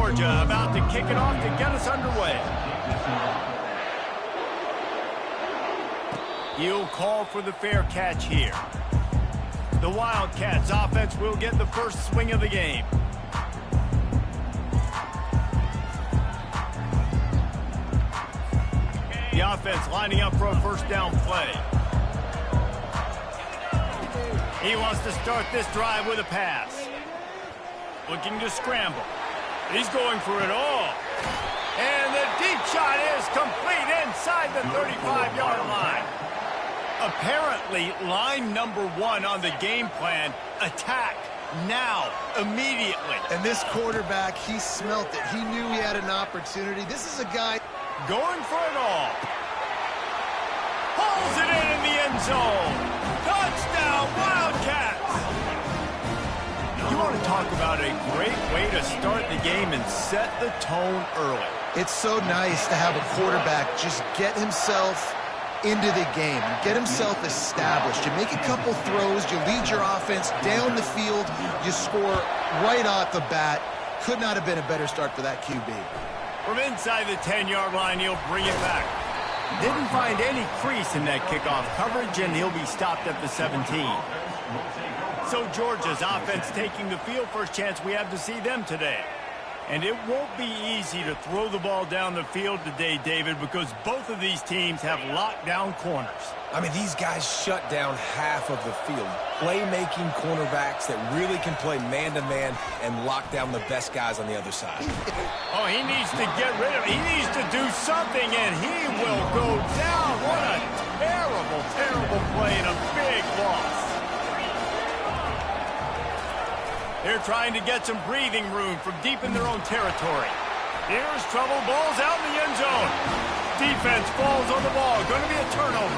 Georgia about to kick it off to get us underway. He'll call for the fair catch here. The Wildcats offense will get the first swing of the game. The offense lining up for a first down play. He wants to start this drive with a pass. Looking to scramble. He's going for it all. And the deep shot is complete inside the 35-yard line. Apparently, line number one on the game plan, attack now, immediately. And this quarterback, he smelt it. He knew he had an opportunity. This is a guy going for it all. Pulls it in the end zone. Touchdown, Wildcats! You want to talk about a great way to start the game and set the tone early. It's so nice to have a quarterback just get himself into the game, get himself established. You make a couple throws, you lead your offense down the field, you score right off the bat. Could not have been a better start for that QB. From inside the 10-yard line, he'll bring it back. Didn't find any crease in that kickoff coverage, and he'll be stopped at the 17. So Georgia's offense taking the field. First chance we have to see them today. And it won't be easy to throw the ball down the field today, David, because both of these teams have lockdown corners. I mean, these guys shut down half of the field. Playmaking cornerbacks that really can play man-to-man and lock down the best guys on the other side. Oh, he needs to get rid of it. He needs to do something, and he will go down. What a terrible, terrible play and a big loss. They're trying to get some breathing room from deep in their own territory. Here's trouble. Ball's out in the end zone. Defense falls on the ball. Going to be a turnover.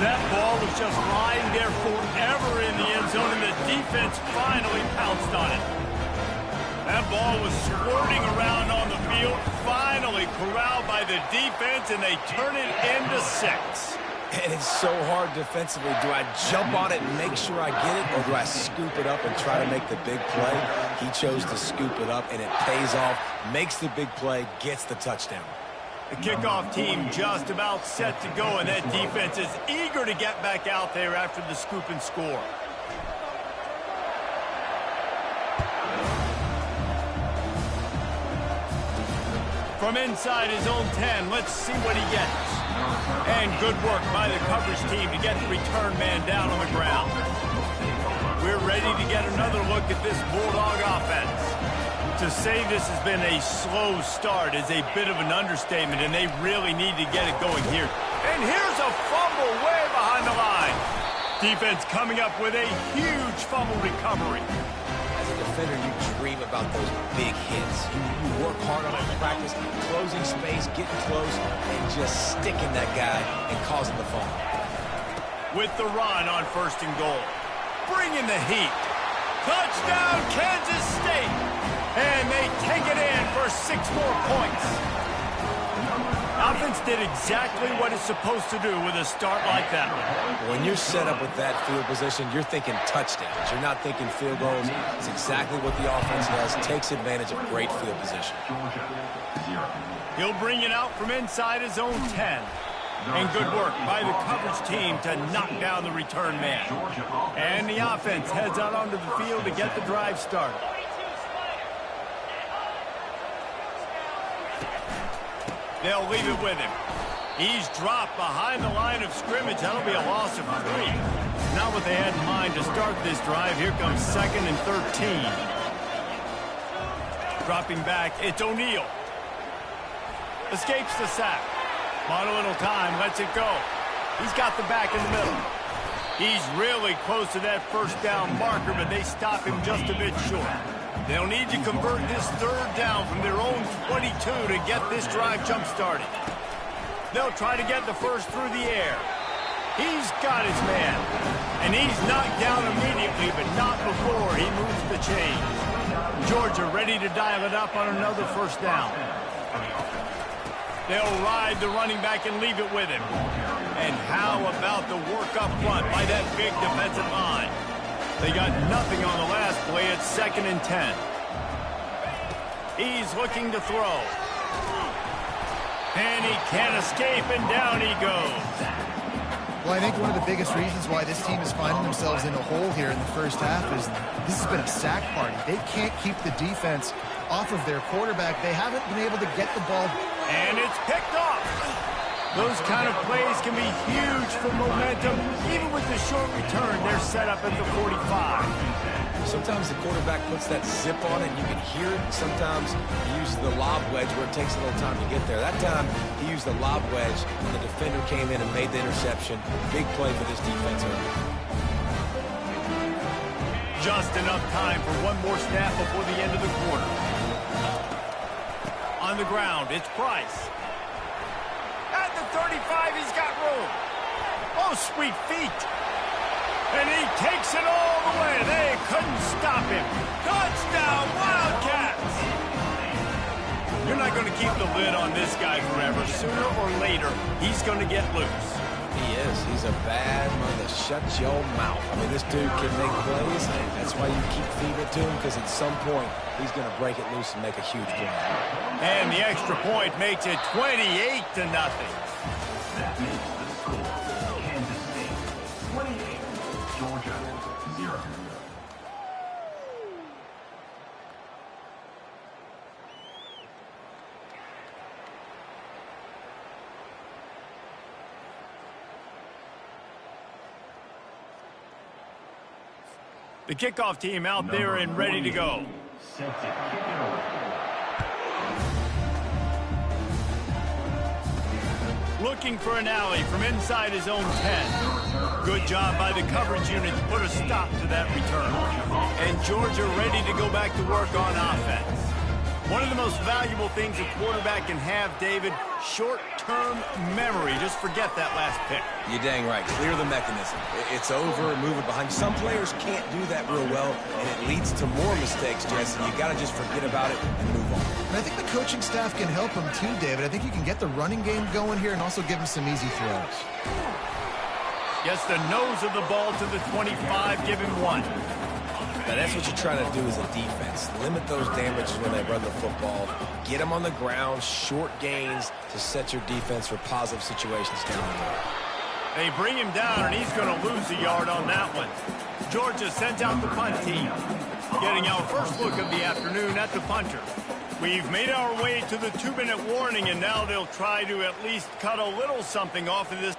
That ball was just lying there forever in the end zone, and the defense finally pounced on it. That ball was squirting around on the field, finally corralled by the defense, and they turn it into 6. And it's so hard defensively. Do I jump on it and make sure I get it, or do I scoop it up and try to make the big play? He chose to scoop it up, and it pays off, makes the big play, gets the touchdown. The kickoff team just about set to go, and that defense is eager to get back out there after the scoop and score. From inside his own 10, let's see what he gets. And good work by the coverage team to get the return man down on the ground. We're ready to get another look at this Bulldog offense. To say this has been a slow start is a bit of an understatement, and they really need to get it going here. And here's a fumble way behind the line. Defense coming up with a huge fumble recovery. As a defender, you dream about those big hits. You work hard on it in practice, closing space, getting close, and just sticking that guy and causing the fumble. With the run on 1st and goal. Bringing the heat. Touchdown, Kansas State. And they take it in for 6 more points. Offense did exactly what it's supposed to do with a start like that. When you're set up with that field position, you're thinking touchdowns. You're not thinking field goals. It's exactly what the offense does. Takes advantage of great field position. He'll bring it out from inside his own 10. And good work by the coverage team to knock down the return man. And the offense heads out onto the field to get the drive started. They'll leave it with him. He's dropped behind the line of scrimmage. That'll be a loss of 3. Not what they had in mind to start this drive. Here comes 2nd and 13. Dropping back, it's O'Neal. Escapes the sack. On a little time, lets it go. He's got the back in the middle. He's really close to that first down marker, but they stop him just a bit short. They'll need to convert this 3rd down from their own 22 to get this drive jump-started. They'll try to get the first through the air. He's got his man. And he's knocked down immediately, but not before he moves the chains. Georgia ready to dial it up on another 1st down. They'll ride the running back and leave it with him. And how about the work up front by that big defensive line? They got nothing on the last play at 2nd and 10. He's looking to throw. And he can't escape, and down he goes. Well, I think one of the biggest reasons why this team is finding themselves in a hole here in the first half is this has been a sack party. They can't keep the defense off of their quarterback. They haven't been able to get the ball. And it's picked off. Those kind of plays can be huge for momentum. Even with the short return, they're set up at the 45. Sometimes the quarterback puts that zip on it, and you can hear it. Sometimes he uses the lob wedge where it takes a little time to get there. That time, he used the lob wedge, and the defender came in and made the interception. Big play for this defense early. Just enough time for one more snap before the end of the quarter. On the ground, it's Price. At the 35, he's got room. Oh, sweet feet. And he takes it all the way. They couldn't stop him. Touchdown, Wildcats! You're not going to keep the lid on this guy forever. Sooner or later, he's going to get loose. He is. He's a bad mother. Shut your mouth. I mean, this dude can make plays. That's why you keep feeding it to him, because at some point, he's going to break it loose and make a huge play. And the extra point makes it 28-0. The kickoff team out there and ready to go. Looking for an alley from inside his own 10. Good job by the coverage unit to put a stop to that return. And Georgia ready to go back to work on offense. One of the most valuable things a quarterback can have, David, short-term memory. Just forget that last pick. You're dang right. Clear the mechanism. It's over, move it behind. Some players can't do that real well, and it leads to more mistakes, Jesse. You got to just forget about it and move on. And I think the coaching staff can help him too, David. I think you can get the running game going here and also give him some easy throws. Gets the nose of the ball to the 25, give him one. Now, that's what you're trying to do as a defense. Limit those damages when they run the football. Get them on the ground, short gains to set your defense for positive situations down the road. They bring him down, and he's going to lose a yard on that one. Georgia sends out the punt team. Getting our first look of the afternoon at the punter. We've made our way to the 2-minute warning, and now they'll try to at least cut a little something off of this.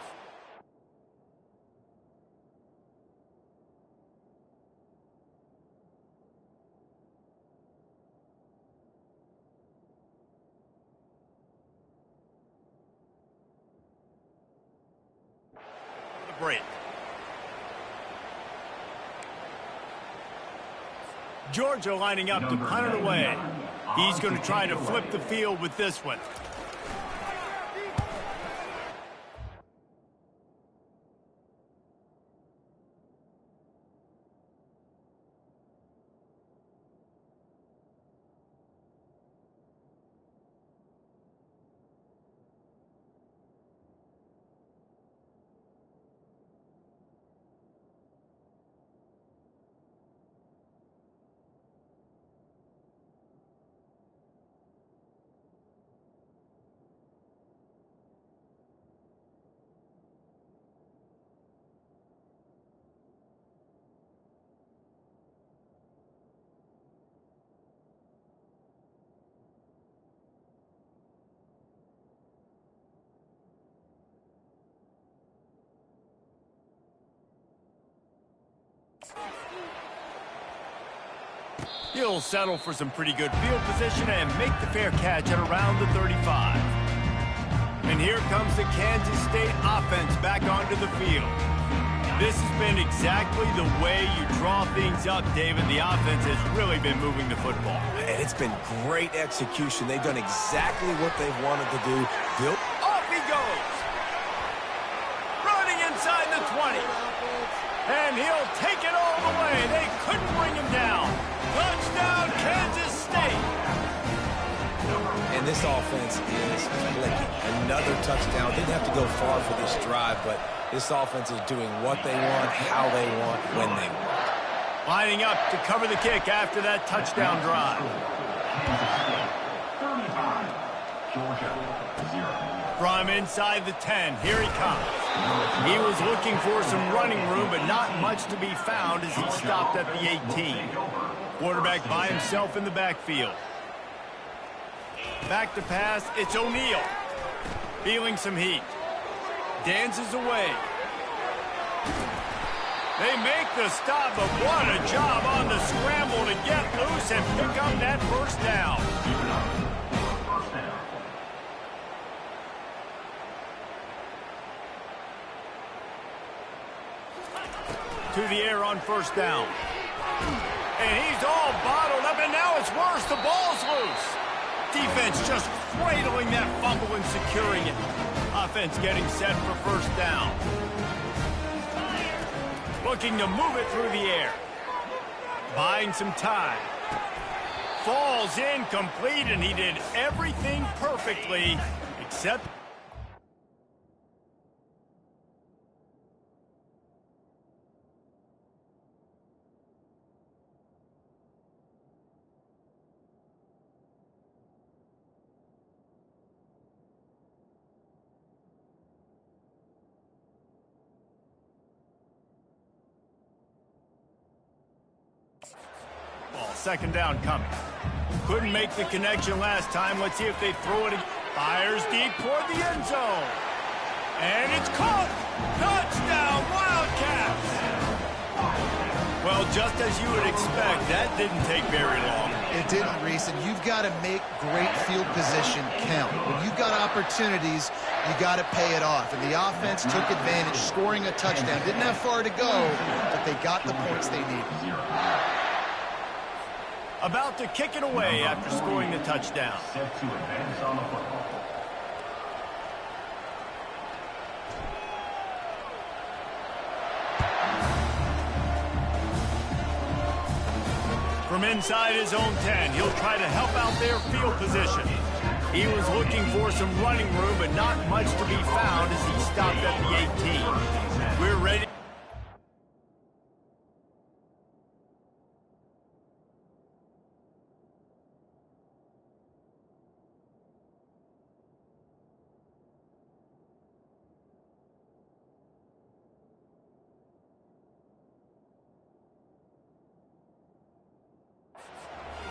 Break. Georgia lining up to punt it away. He's going to try to flip the field with this one. He'll settle for some pretty good field position and make the fair catch at around the 35. And here comes the Kansas State offense back onto the field. This has been exactly the way you draw things up, David. The offense has really been moving the football. And it's been great execution. They've done exactly what they've wanted to do. Off he goes. Running inside the 20. And he'll take it all the way. They couldn't bring him down. Touchdown, Kansas State. And this offense is clicking. Another touchdown. Didn't have to go far for this drive, but this offense is doing what they want, how they want, when they want. Lining up to cover the kick after that touchdown drive. From inside the 10, here he comes. He was looking for some running room, but not much to be found as he stopped at the 18. Quarterback by himself in the backfield. Back to pass, it's O'Neal. Feeling some heat. Dances away. They make the stop, but what a job on the scramble to get loose and pick up that first down. To the air on first down. And he's all bottled up, and now it's worse. The ball's loose. Defense just cradling that fumble and securing it. Offense getting set for first down. Looking to move it through the air. Buying some time. Falls incomplete, and he did everything perfectly except... Second down coming. Couldn't make the connection last time. Let's see if they throw it again. Fires deep toward the end zone. And it's caught. Touchdown, Wildcats. Well, just as you would expect, that didn't take very long. It didn't, Reese, and you've got to make great field position count. When you've got opportunities, you got to pay it off. And the offense took advantage, scoring a touchdown. Didn't have far to go, but they got the points they needed. About to kick it away after scoring the touchdown. Set to advance on the football. From inside his own 10, he'll try to help out their field position. He was looking for some running room, but not much to be found as he stopped at the 18. We're ready.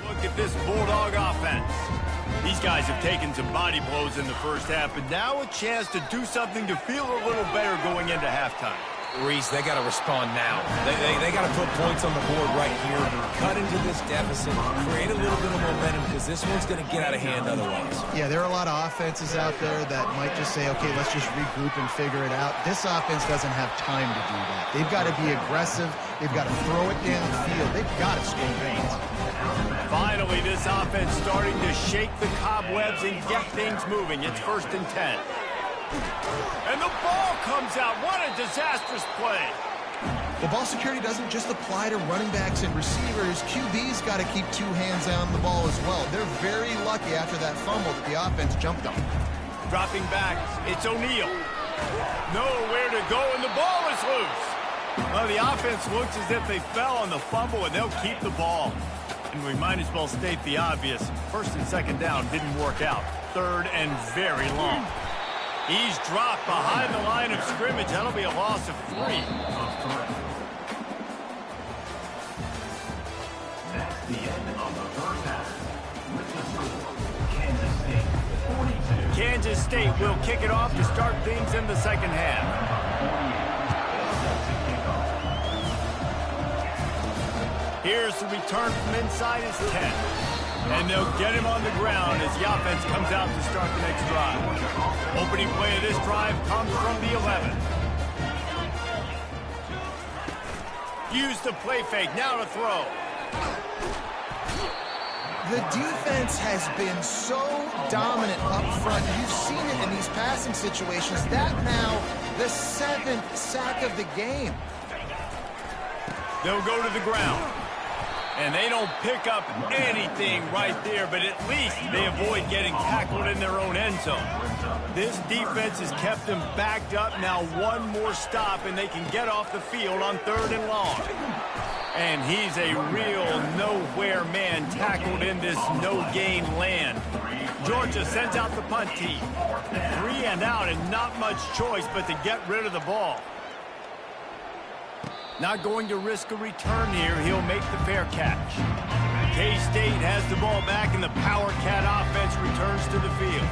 Look at this Bulldog offense. These guys have taken some body blows in the first half, but now a chance to do something to feel a little better going into halftime. Reese, they got to respond now. They got to put points on the board right here, cut into this deficit, create a little bit of momentum, because this one's going to get out of hand otherwise. Yeah, there are a lot of offenses out there that might just say, okay, let's just regroup and figure it out. This offense doesn't have time to do that. They've got to be aggressive. They've got to throw it downfield. They've got to score points. Finally, this offense starting to shake the cobwebs and get things moving. It's 1st and 10. And the ball comes out. What a disastrous play. The ball security doesn't just apply to running backs and receivers. QB's got to keep two hands on the ball as well. They're very lucky after that fumble that the offense jumped on. Dropping back, it's O'Neal. Nowhere to go, and the ball is loose. Well, the offense looks as if they fell on the fumble, and they'll keep the ball. And we might as well state the obvious. 1st and 2nd down didn't work out. 3rd and very long. He's dropped behind the line of scrimmage. That'll be a loss of 3. That's the end of the first half. With the score, Kansas State 42. Kansas State will kick it off to start things in the second half. Here's the return from inside his 10. And they'll get him on the ground as the offense comes out to start the next drive. Opening play of this drive comes from the 11. Use the play fake, now to throw. The defense has been so dominant up front. You've seen it in these passing situations. That now the 7th sack of the game. They'll go to the ground. And they don't pick up anything right there, but at least they avoid getting tackled in their own end zone. This defense has kept them backed up. Now one more stop, and they can get off the field on 3rd and long. And he's a real nowhere man tackled in this no-gain land. Georgia sends out the punt team. 3 and out and not much choice but to get rid of the ball. Not going to risk a return here. He'll make the fair catch. K-State has the ball back and the Power Cat offense returns to the field.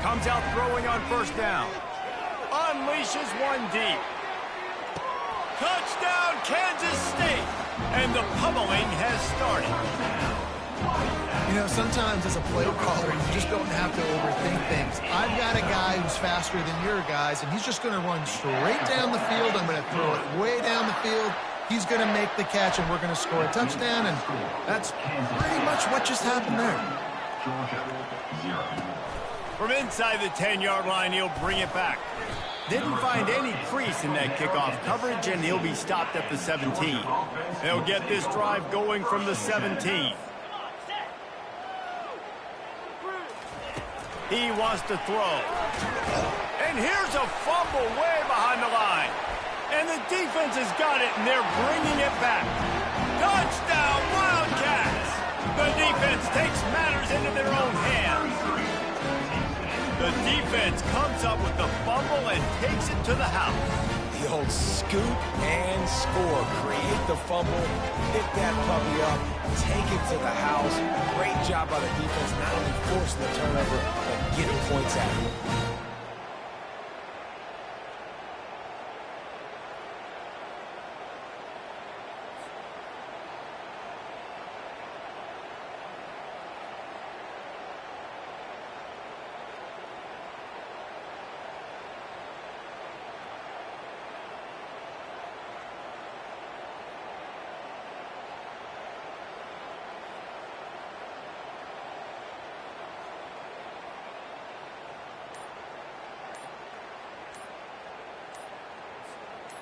Comes out throwing on first down. Unleashes one deep. Touchdown, Kansas State! And the pummeling has started. You know, sometimes as a play caller, you just don't have to overthink things. I've got a guy who's faster than your guys, and he's just going to run straight down the field. I'm going to throw it way down the field. He's going to make the catch, and we're going to score a touchdown, and that's pretty much what just happened there. From inside the 10-yard line, he'll bring it back. Didn't find any crease in that kickoff coverage, and he'll be stopped at the 17. They'll get this drive going from the 17. He wants to throw. And here's a fumble way behind the line. And the defense has got it, and they're bringing it back. Touchdown, Wildcats! The defense takes matters into their own hands. The defense comes up with the fumble and takes it to the house. The old scoop and score. Create the fumble, pick that puppy up, take it to the house. Great job by the defense, not only forcing the turnover, but getting points out of it.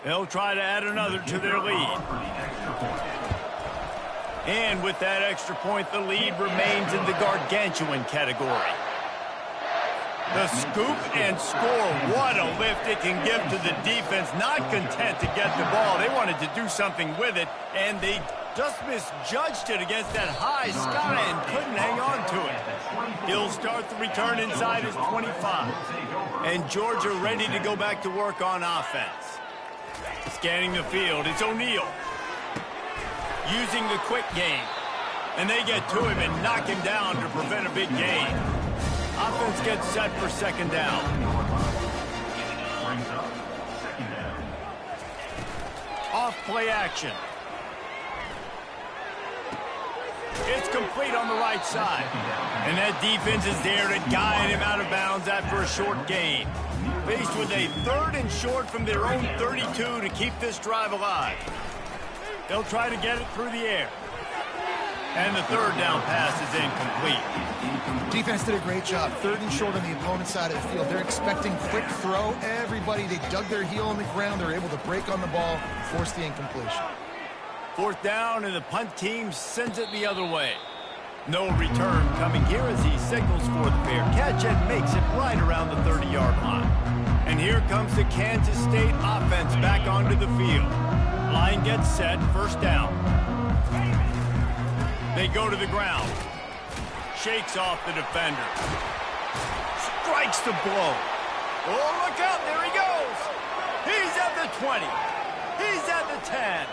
They'll try to add another to their lead. And with that extra point, the lead remains in the gargantuan category. The scoop and score, what a lift it can give to the defense. Not content to get the ball. They wanted to do something with it, and they just misjudged it against that high sky and couldn't hang on to it. He'll start the return inside his 25. And Georgia ready to go back to work on offense. Scanning the field, it's O'Neal. Using the quick game. And they get to him and knock him down to prevent a big gain. Offense gets set for second down. Off play action. It's complete on the right side. And that defense is there to guide him out of bounds after a short gain. Faced with a 3rd and short from their own 32 to keep this drive alive. They'll try to get it through the air. And the 3rd down pass is incomplete. Defense did a great job. 3rd and short on the opponent's side of the field. They're expecting quick throw. Everybody, they dug their heel on the ground. They're able to break on the ball, force the incompletion. 4th down, and the punt team sends it the other way. No return coming here as he signals for the fair catch and makes it right around the 30-yard line. And here comes the Kansas State offense back onto the field. Line gets set, 1st down. They go to the ground. Shakes off the defender. Strikes the blow. Oh, look out, there he goes. He's at the 20. He's at the 10.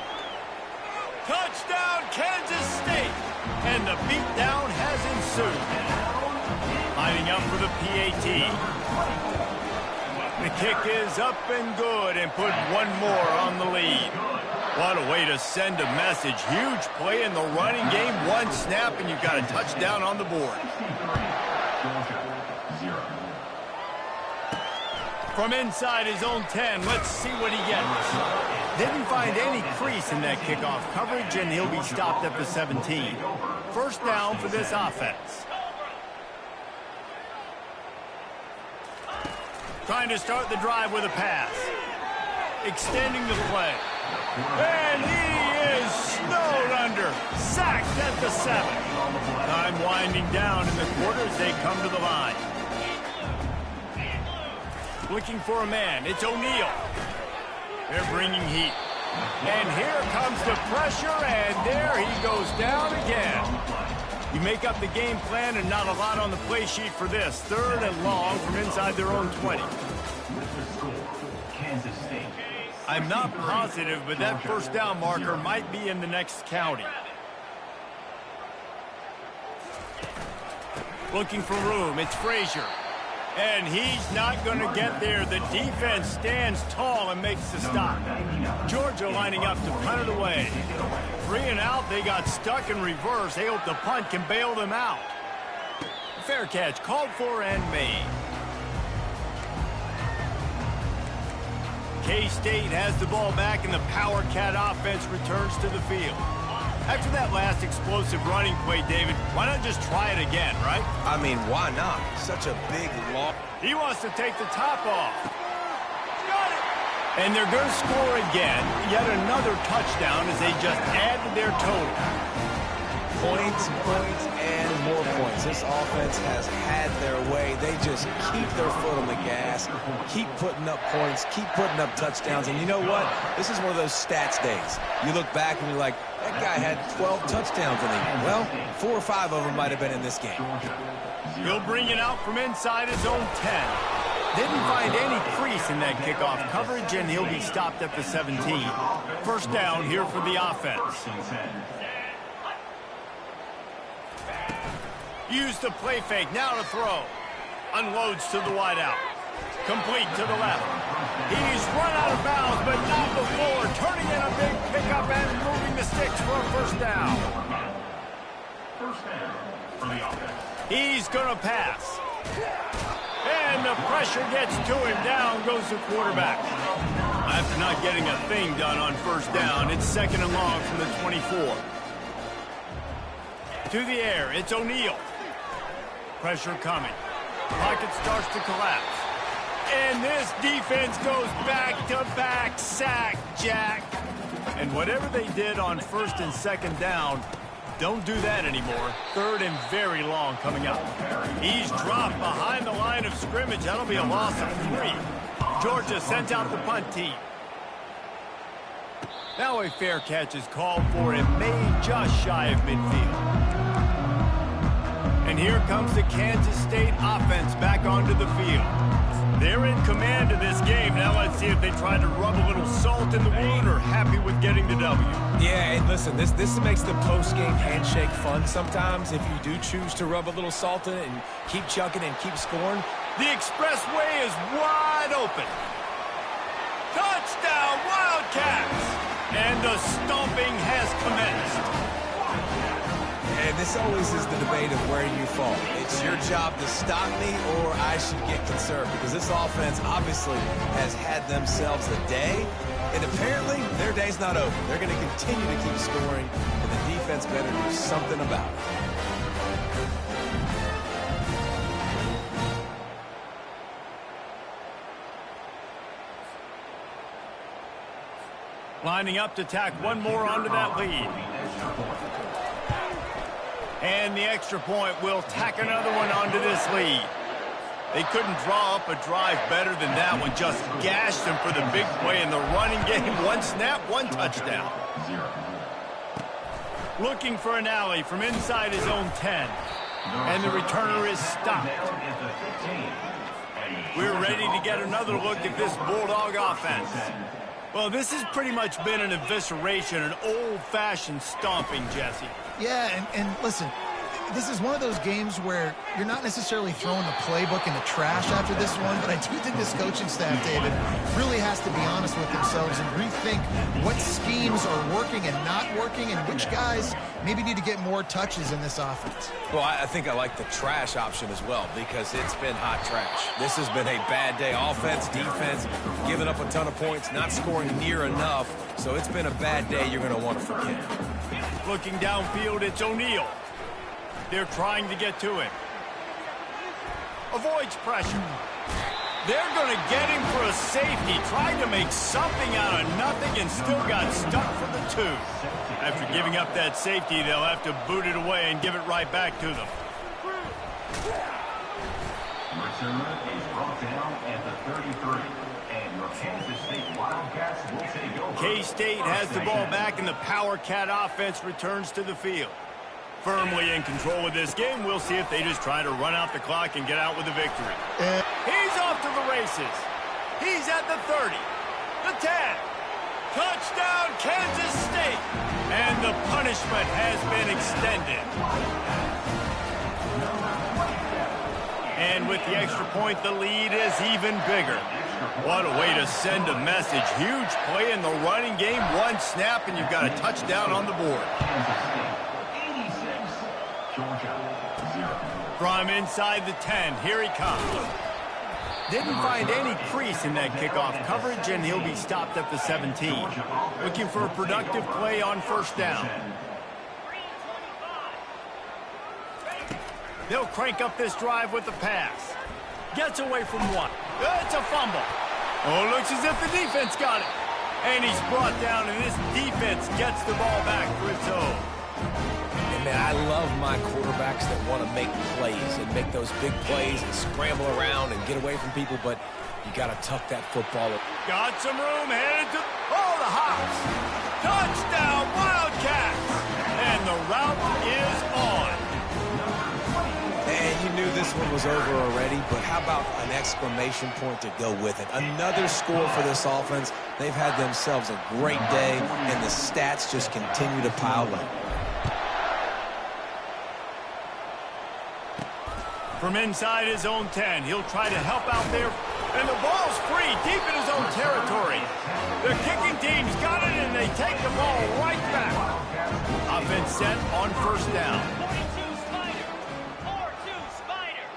Touchdown, Kansas State. And the beatdown has ensued. Lining up for the PAT. The kick is up and good and put one more on the lead. What a way to send a message. Huge play in the running game. One snap and you've got a touchdown on the board. From inside his own 10, let's see what he gets. Didn't find any crease in that kickoff coverage, and he'll be stopped at the 17. 1st down for this offense. Trying to start the drive with a pass. Extending the play. And he is snowed under. Sacked at the 7. Time winding down in the quarter as they come to the line. Looking for a man. It's O'Neal. They're bringing heat. And here comes the pressure, and there he goes down again. You make up the game plan and not a lot on the play sheet for this. 3rd and long from inside their own 20. I'm not positive, but that first down marker might be in the next county. Looking for room, it's Frazier. And he's not going to get there. The defense stands tall and makes the stop. Georgia lining up to punt it away. 3 and out, they got stuck in reverse. They hope the punt can bail them out. Fair catch, called for and made. K-State has the ball back, and the Power Cat offense returns to the field. After that last explosive running play, David, why not just try it again, right? I mean, why not? Such a big long... He wants to take the top off. Got it! And they're going to score again. Yet another touchdown as they just add to their total. Points, points, and more points. This offense has had their way. They just keep their foot on the gas, keep putting up points, keep putting up touchdowns. And you know what? This is one of those stats days. You look back and you're like, that guy had 12 touchdowns in the game. Well, 4 or 5 of them might have been in this game. He'll bring it out from inside his own 10. Didn't find any crease in that kickoff coverage, and he'll be stopped at the 17. First down here for the offense. Use the play fake, now to throw. Unloads to the wideout. Complete to the left. He's run out of bounds, but not before. Turning in a big pickup and moving the sticks for a first down. First down for the offense. He's going to pass. And the pressure gets to him. Down goes the quarterback. After not getting a thing done on first down, it's 2nd and long from the 24. To the air, it's O'Neal. Pressure coming. Pocket starts to collapse. And this defense goes back-to-back sack, Jack. And whatever they did on 1st and 2nd down, don't do that anymore. 3rd and very long coming up. He's dropped behind the line of scrimmage. That'll be a loss of 3. Georgia sent out the punt team. Now a fair catch is called for and made just shy of midfield. And here comes the Kansas State offense back onto the field. They're in command of this game. Now let's see if they try to rub a little salt in the wound or happy with getting the W. Yeah, and listen, this makes the post-game handshake fun sometimes if you do choose to rub a little salt in it and keep chucking and keep scoring. The expressway is wide open. Touchdown, Wildcats! And the stomping has commenced. And this always is the debate of where you fall. It's your job to stop me or I should get concerned because this offense obviously has had themselves a day, and apparently their day's not over. They're going to continue to keep scoring, and the defense better do something about it. Lining up to tack one more onto that lead. And the extra point will tack another one onto this lead. They couldn't draw up a drive better than that one. Just gashed them for the big play in the running game. 1 snap, 1 touchdown. Looking for an alley from inside his own 10. And the returner is stopped. We're ready to get another look at this Bulldog offense. Well, this has pretty much been an evisceration, an old-fashioned stomping, Jesse. Yeah, and listen, this is one of those games where you're not necessarily throwing the playbook in the trash after this one, but I do think this coaching staff, David, really has to be honest with themselves and rethink what schemes are working and not working and which guys maybe need to get more touches in this offense. Well, I think I like the trash option as well because it's been hot trash. This has been a bad day. Offense, defense, giving up a ton of points, not scoring near enough. So it's been a bad day you're going to want to forget. Looking downfield, it's O'Neal. They're trying to get to him. Avoids pressure. They're going to get him for a safety. Tried to make something out of nothing and still got stuck for the 2. After giving up that safety, they'll have to boot it away and give it right back to them. Return is brought down at the 33. your Kansas State Wildcats will take over. K-State has the ball back, and the Power Cat offense returns to the field. Firmly in control of this game. We'll see if they just try to run out the clock and get out with a victory. He's off to the races. He's at the 30, the 10. Touchdown, Kansas State. And the punishment has been extended. And with the extra point, the lead is even bigger. What a way to send a message. Huge play in the running game. One snap, and you've got a touchdown on the board. From inside the 10, here he comes. Didn't find any crease in that kickoff coverage, and he'll be stopped at the 17. Looking for a productive play on first down. They'll crank up this drive with the pass. Gets away from one. It's a fumble. Oh, looks as if the defense got it. And he's brought down, and this defense gets the ball back for its own. And man, I love my quarterbacks that want to make plays and make those big plays and scramble around and get away from people, but you got to tuck that football. Got some room, headed to, the hops. Touchdown, Wildcats. And the route is on. And you knew this one was over already, but how about an exclamation point to go with it? Another score for this offense. They've had themselves a great day, and the stats just continue to pile up. From inside his own 10, he'll try to help out there. And the ball's free, deep in his own territory. The kicking team's got it, and they take the ball right back. Offense set on first down. 42 Spider. 4-2 Spider.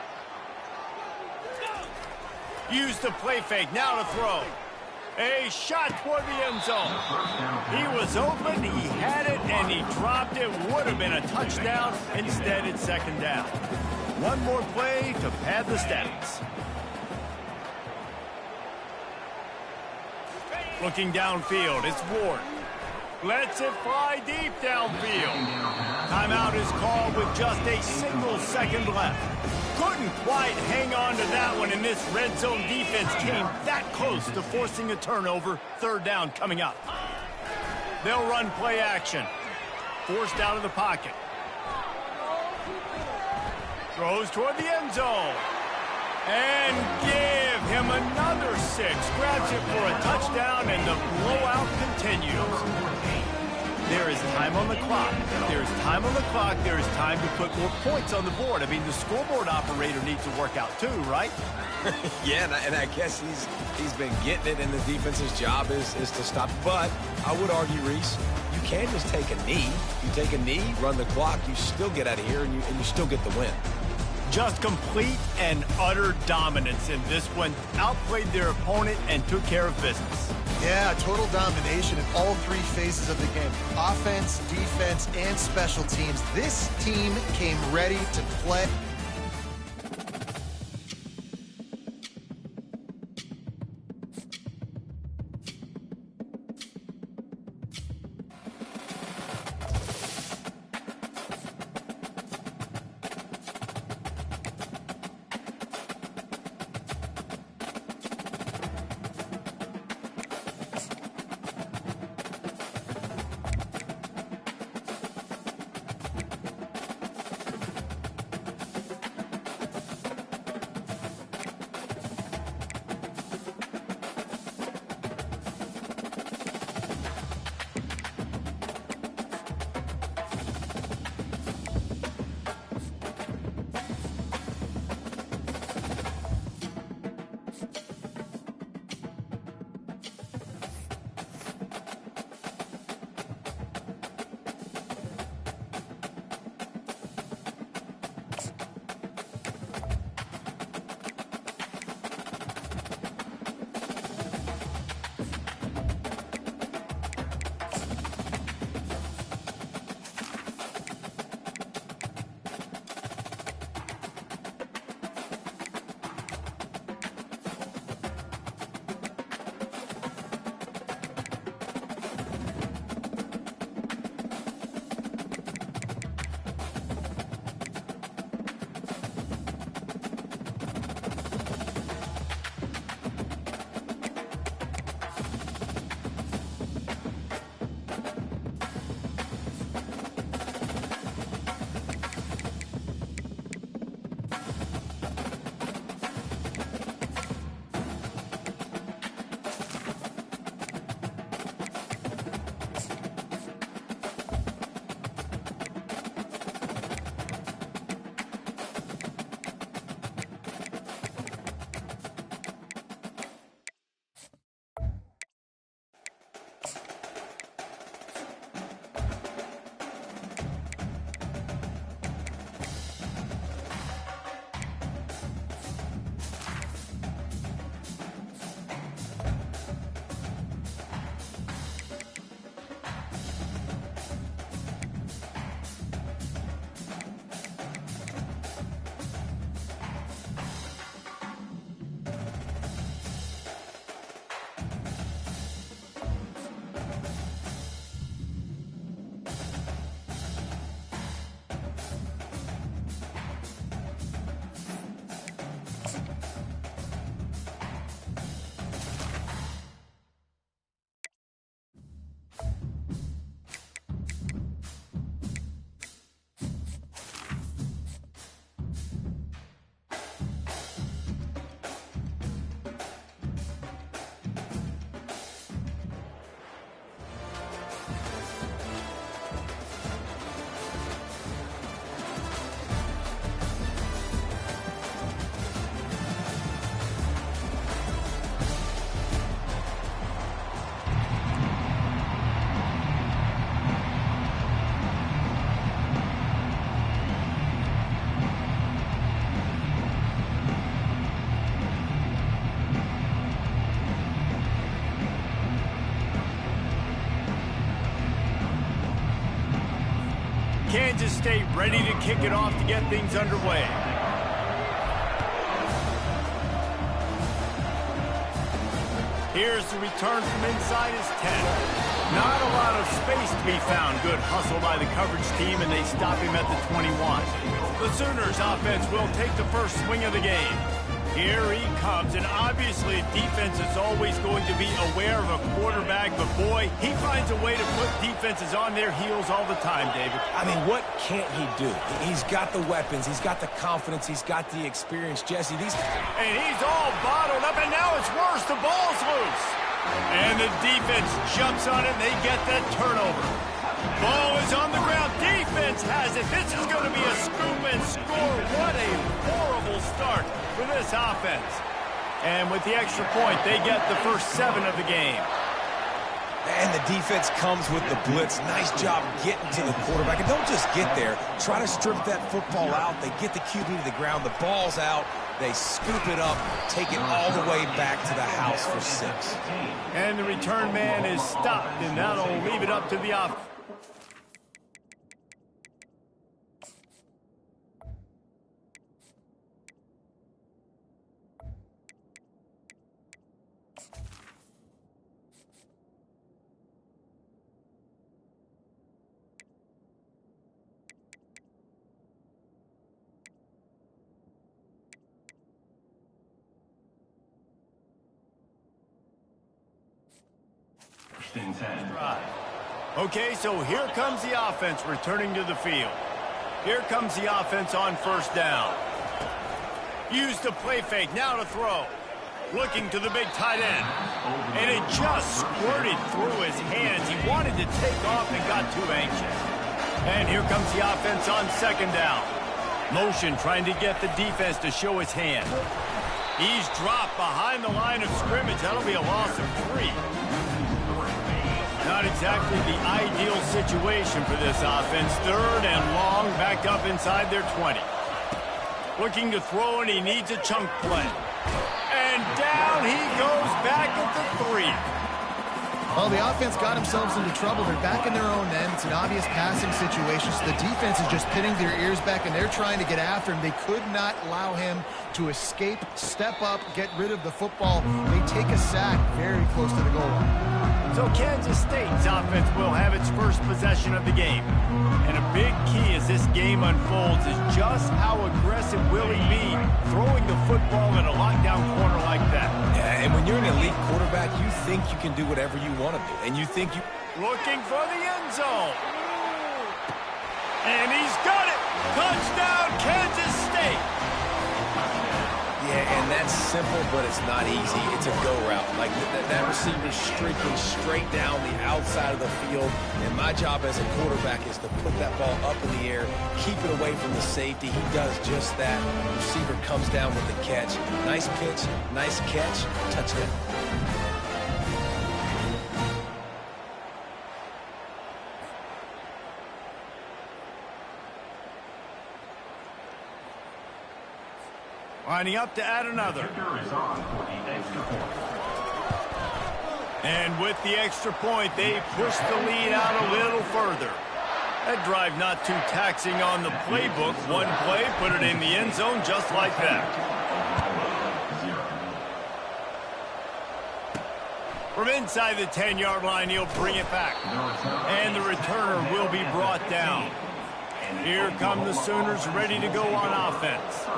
Use the play fake, now to throw. A shot toward the end zone. He was open, he had it, and he dropped it. Would have been a touchdown. Instead, it's second down. One more play to pad the stats. Looking downfield, it's Ward. Lets it fly deep downfield. Timeout is called with just a single second left. Couldn't quite hang on to that one, and this red zone defense came that close to forcing a turnover. Third down coming up. They'll run play action. Forced out of the pocket. Throws toward the end zone. And give him another 6. Grabs it for a touchdown, and the blowout continues. There is time on the clock. There's time on the clock. There is time to put more points on the board. I mean, the scoreboard operator needs to work out too, right? Yeah, and I guess he's been getting it, and the defense's job is to stop. But I would argue, Reese, you can't just take a knee. You take a knee, run the clock, you still get out of here, and you still get the win. Just complete and utter dominance in this one. Outplayed their opponent and took care of business. Yeah, total domination in all three phases of the game. Offense, defense, and special teams. This team came ready to play. State ready to kick it off to get things underway. Here's the return from inside his 10. Not a lot of space to be found. Good hustle by the coverage team, and they stop him at the 21. The Sooners offense will take the first swing of the game. Here he comes, and obviously defense is always going to be aware of a quarterback, but boy, he finds a way to put defenses on their heels all the time, David. I mean, what can't he do? He's got the weapons, he's got the confidence, he's got the experience. Jesse, And he's all bottled up, and now it's worse. The ball's loose. And the defense jumps on it, and they get that turnover. Ball is on the ground. Defense has it. This is going to be a scoop and score. What a horrible start for this offense. And with the extra point, they get the first 7 of the game. And the defense comes with the blitz. Nice job getting to the quarterback. And don't just get there. Try to strip that football out. They get the QB to the ground. The ball's out. They scoop it up, take it all the way back to the house for 6. And the return man is stopped, and that'll leave it up to the offense. Okay, so here comes the offense returning to the field. Here comes the offense on first down. Use the play fake, now to throw. Looking to the big tight end. And it just squirted through his hands. He wanted to take off and got too anxious. And here comes the offense on second down. Motion trying to get the defense to show his hand. He's dropped behind the line of scrimmage. That'll be a loss of 3. Not exactly the ideal situation for this offense. Third and long, backed up inside their 20. Looking to throw, and he needs a chunk play. And down he goes back at the 3. Well, the offense got themselves into trouble. They're back in their own end. It's an obvious passing situation, so the defense is just pinning their ears back, and they're trying to get after him. They could not allow him to escape, step up, get rid of the football. They take a sack very close to the goal line. So Kansas State's offense will have its first possession of the game. And a big key as this game unfolds is just how aggressive will he be throwing the football in a lockdown corner like that. Yeah, and when you're an elite quarterback, you think you can do whatever you want to do. And you think you... Looking for the end zone. And he's got it. Touchdown, Kansas State. Yeah, and that's simple, but it's not easy. It's a go route. Like, that receiver's streaking straight down the outside of the field, and my job as a quarterback is to put that ball up in the air, keep it away from the safety. He does just that. The receiver comes down with the catch. Nice pitch, nice catch, touchdown. Lining up to add another. And with the extra point, they push the lead out a little further. That drive not too taxing on the playbook. One play, put it in the end zone just like that. From inside the 10-yard line, he'll bring it back. And the returner will be brought down. Here come the Sooners ready to go on offense.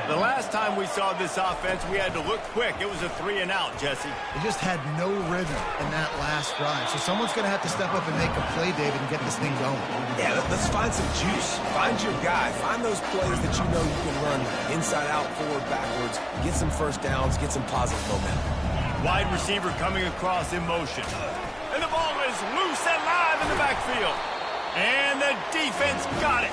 The last time we saw this offense, we had to look quick. It was a 3-and-out, Jesse. They just had no rhythm in that last drive. So someone's going to have to step up and make a play, David, and get this thing going. Yeah, let's find some juice. Find your guy. Find those plays that you know you can run inside out, forward, backwards. Get some first downs. Get some positive momentum. Wide receiver coming across in motion. And the ball is loose and live in the backfield. And the defense got it.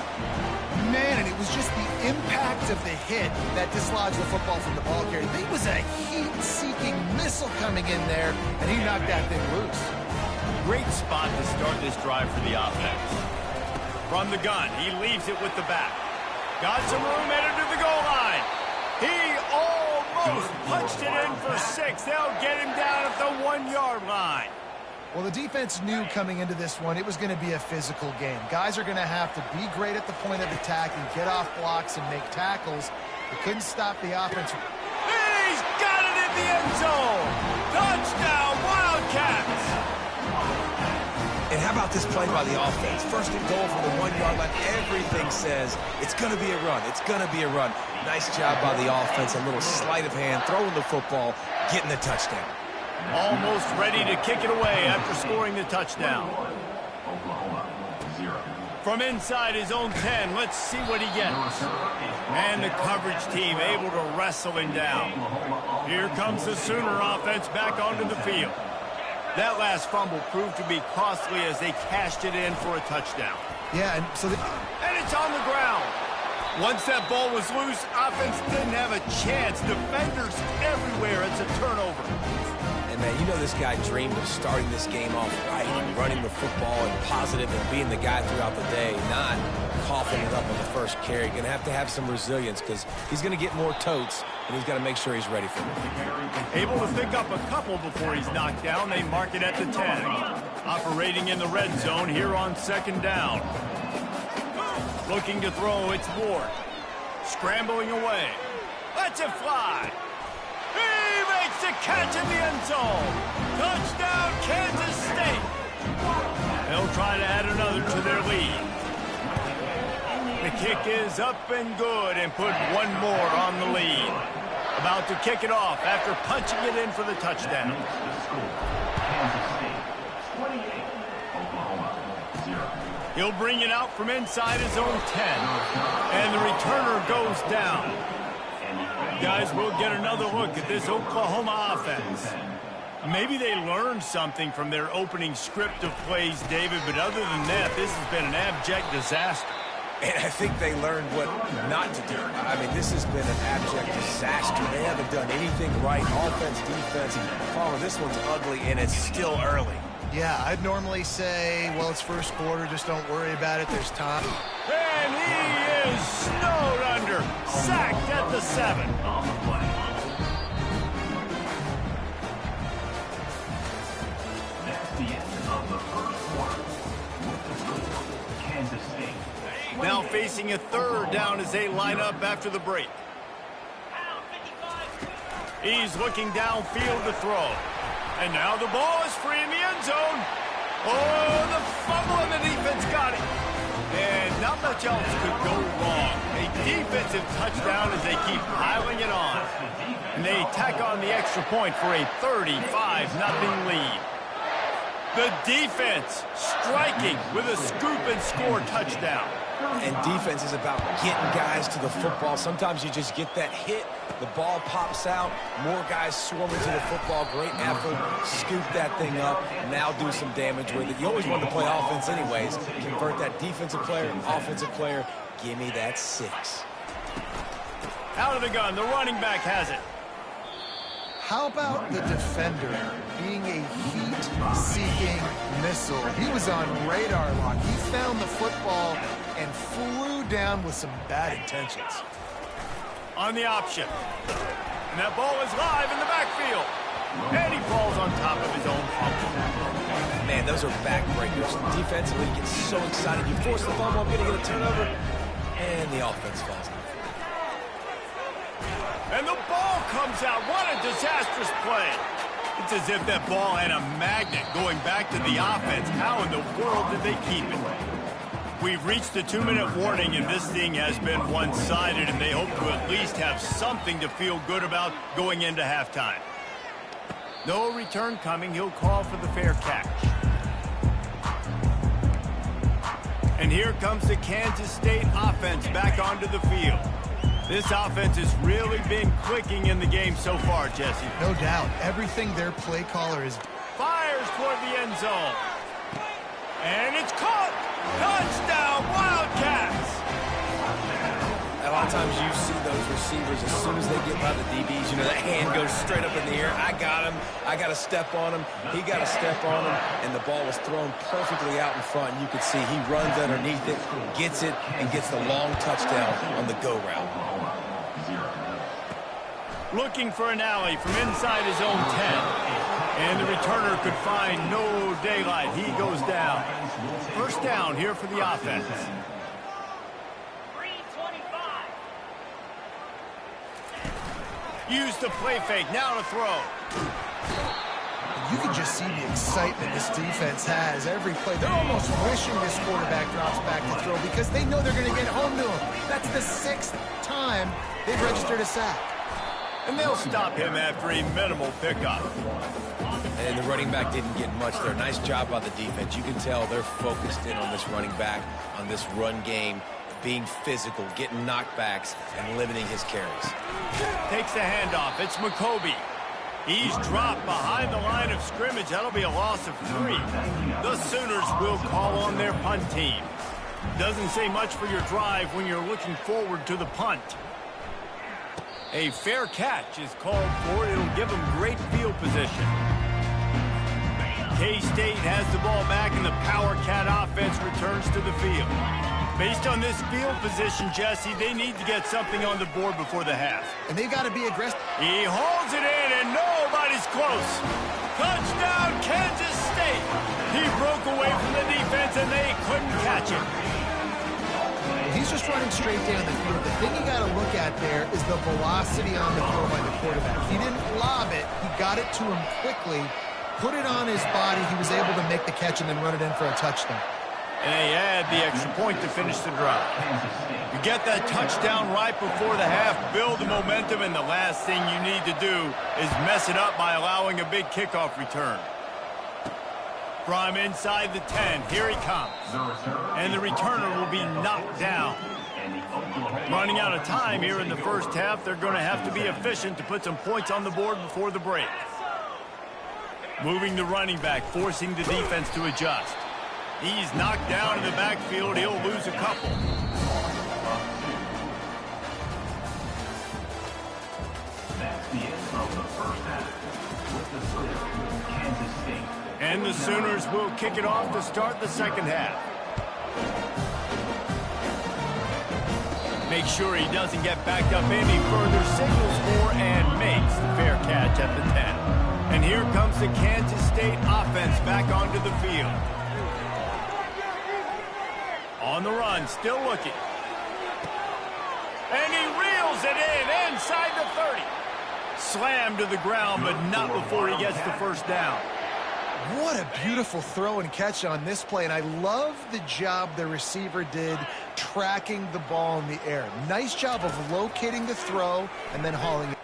Man, and it was just the impact of the hit that dislodged the football from the ball carrier. There was a heat-seeking missile coming in there, and he knocked that thing loose. Great spot to start this drive for the offense. From the gun, he leaves it with the back. Got some room headed to the goal line. He almost punched it in for 6. They'll get him down at the 1-yard line. Well, the defense knew coming into this one it was going to be a physical game. Guys are going to have to be great at the point of attack and get off blocks and make tackles. They couldn't stop the offense. He's got it in the end zone. Touchdown, Wildcats. And how about this play by the offense? First and goal from the 1-yard line. Everything says it's going to be a run. It's going to be a run. Nice job by the offense. A little sleight of hand, throwing the football, getting the touchdown. Almost ready to kick it away after scoring the touchdown. From inside his own 10, let's see what he gets. And the coverage team able to wrestle him down. Here comes the Sooner offense back onto the field. That last fumble proved to be costly as they cashed it in for a touchdown. Yeah, and so And it's on the ground. Once that ball was loose, offense didn't have a chance. Defenders everywhere. It's a turnover. And, man, you know this guy dreamed of starting this game off right and running the football and positive and being the guy throughout the day, not coughing it up on the first carry. Going to have some resilience because he's going to get more totes, and he's got to make sure he's ready for it. Able to pick up a couple before he's knocked down. They mark it at the 10. Operating in the red zone here on second down. Looking to throw, it's Ward. Scrambling away. Lets it fly. He makes the catch in the end zone. Touchdown, Kansas State. They'll try to add another to their lead. The kick is up and good and put one more on the lead. About to kick it off after punching it in for the touchdown. He'll bring it out from inside his own 10. And the returner goes down. Guys, we'll get another look at this Oklahoma offense. Maybe they learned something from their opening script of plays, David, but other than that, this has been an abject disaster. And I think they learned what not to do. I mean, this has been an abject disaster. They haven't done anything right. Offense, defense. Palmer, this one's ugly, and it's still early. yeah, I'd normally say, well, it's first quarter, just don't worry about it, there's time. And he is snowed under, sacked at the 7. That's the end of the first quarter. With the score, Kansas State. Now facing a third down as they line up after the break. He's looking downfield to throw. And now the ball is free in the end zone. Oh, the fumble and the defense got it. And not much else could go wrong. A defensive touchdown as they keep piling it on. And they tack on the extra point for a 35-0 lead. The defense striking with a scoop and score touchdown. And defense is about getting guys to the football. Sometimes you just get that hit, the ball pops out, more guys swarming to the football. Great effort, scoop that thing up, now do some damage with it. You always want to play offense anyways. Convert that defensive player, offensive player. Give me that 6. Out of the gun, the running back has it. How about the defender being a heat-seeking missile? He was on radar lock. He found the football and flew down with some bad intentions. On the option. And that ball is live in the backfield. And he falls on top of his own fumble. Man, those are backbreakers. Defensively, you get so excited. You force the fumble, I'm going to get a turnover, and the offense falls down. And the ball comes out. What a disastrous play. It's as if that ball had a magnet going back to the offense. How in the world did they keep it? We've reached the 2-minute warning, and this thing has been one-sided, and they hope to at least have something to feel good about going into halftime. No return coming. He'll call for the fair catch. And here comes the Kansas State offense back onto the field. This offense has really been clicking in the game so far, Jesse. No doubt. Everything their play caller is... Fires toward the end zone. And it's caught. Touchdown, Wildcats. A lot of times you see those receivers, as soon as they get by the DBs, you know, that hand goes straight up in the air. I got him. I got to step on him. He got to step on him. And the ball was thrown perfectly out in front. And you can see he runs underneath it, gets it, and gets the long touchdown on the go route. Looking for an alley from inside his own 10. And the returner could find no daylight. He goes down. First down here for the offense. 325. Use the play fake. Now to throw. You can just see the excitement this defense has every play. They're almost wishing this quarterback drops back to throw because they know they're going to get home to him. That's the 6th time they've registered a sack. And they'll stop him after a minimal pickup. And the running back didn't get much there. Nice job by the defense. You can tell they're focused in on this running back, on this run game, being physical, getting knockbacks, and limiting his carries. Takes the handoff. It's McCoby. He's dropped behind the line of scrimmage. That'll be a loss of 3. The Sooners will call on their punt team. Doesn't say much for your drive when you're looking forward to the punt. A fair catch is called for. It'll give them great field position. K-State has the ball back, and the Power Cat offense returns to the field. Based on this field position, Jesse, they need to get something on the board before the half. And they got to be aggressive. He holds it in, and nobody's close. Touchdown, Kansas State. He broke away from the defense, and they couldn't catch him. He's just running straight down the field. The thing you got to look at there is the velocity on the throw by the quarterback. He didn't lob it. He got it to him quickly, put it on his body. He was able to make the catch and then run it in for a touchdown. And they add the extra point to finish the drive. You get that touchdown right before the half, build the momentum, and the last thing you need to do is mess it up by allowing a big kickoff return. From inside the 10, here he comes. And the returner will be knocked down. Running out of time here in the first half, they're going to have to be efficient to put some points on the board before the break. Moving the running back, forcing the defense to adjust. He's knocked down in the backfield. He'll lose a couple. That's the end of the first half. With the score, Kansas State. And the Sooners will kick it off to start the second half. Make sure he doesn't get backed up any further, signals for and makes the fair catch at the 10. And here comes the Kansas State offense back onto the field. On the run, still looking. And he reels it in inside the 30. Slammed to the ground, but not before he gets the first down. What a beautiful throw and catch on this play, and I love the job the receiver did tracking the ball in the air. Nice job of locating the throw and then hauling it.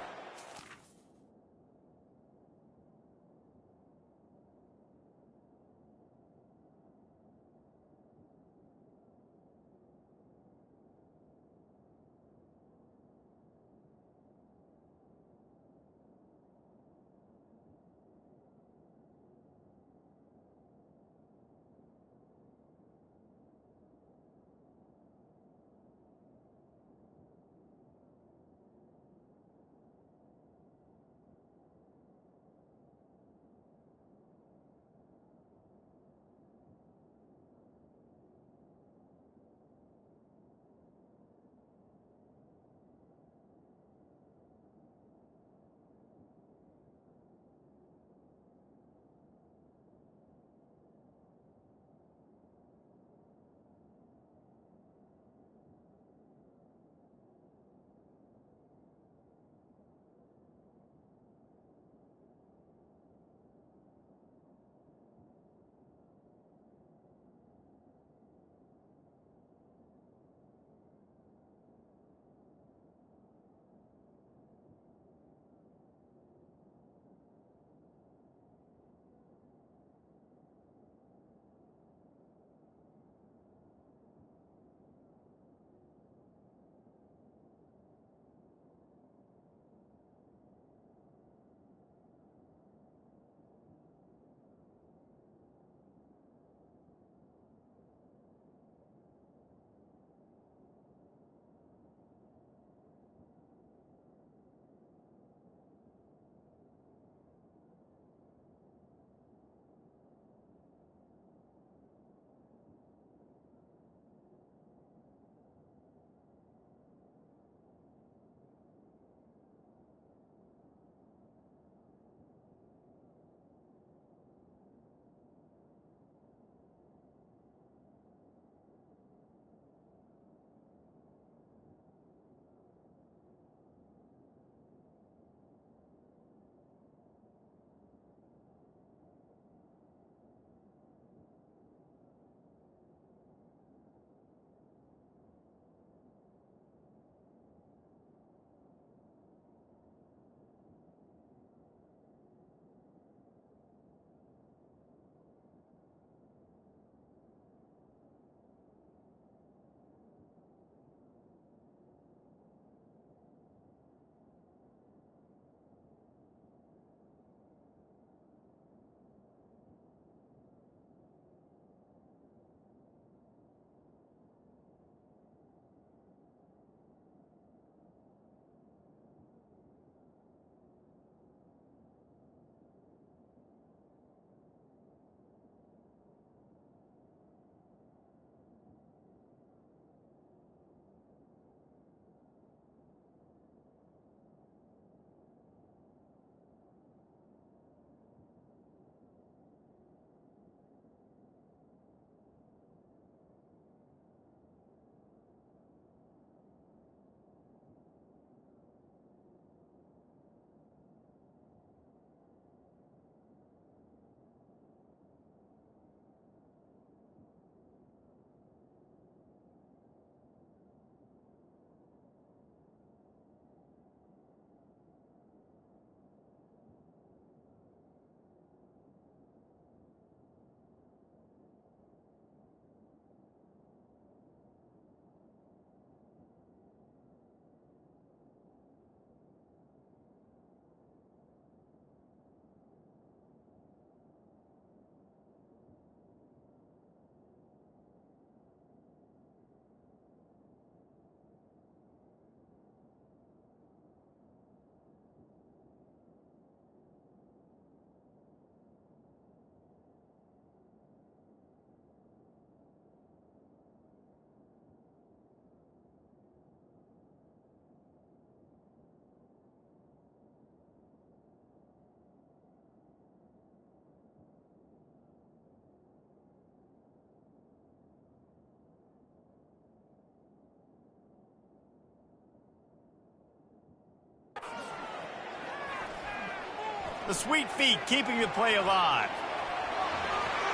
The sweet feet keeping the play alive.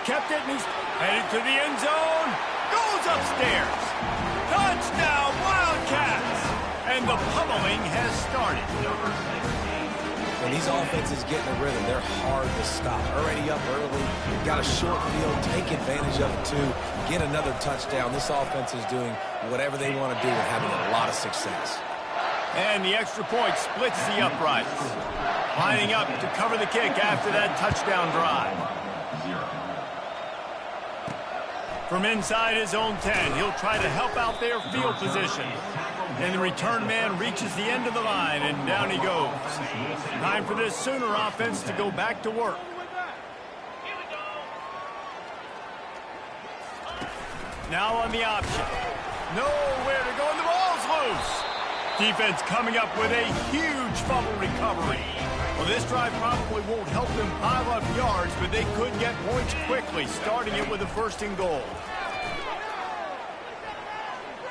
Kept it, and he's headed to the end zone. Goes upstairs. Touchdown, Wildcats! And the pummeling has started. When these offenses get in a rhythm, they're hard to stop. Already up early, got a short field, take advantage of it too, get another touchdown. This offense is doing whatever they want to do and having a lot of success. And the extra point splits the uprights. Lining up to cover the kick after that touchdown drive. From inside his own 10, he'll try to help out their field position. And the return man reaches the end of the line, and down he goes. Time for this Sooner offense to go back to work. Now on the option. Nowhere to go, and the ball's loose. Defense coming up with a huge fumble recovery. Well, this drive probably won't help them pile up yards, but they could get points quickly, starting it with a 1st and goal.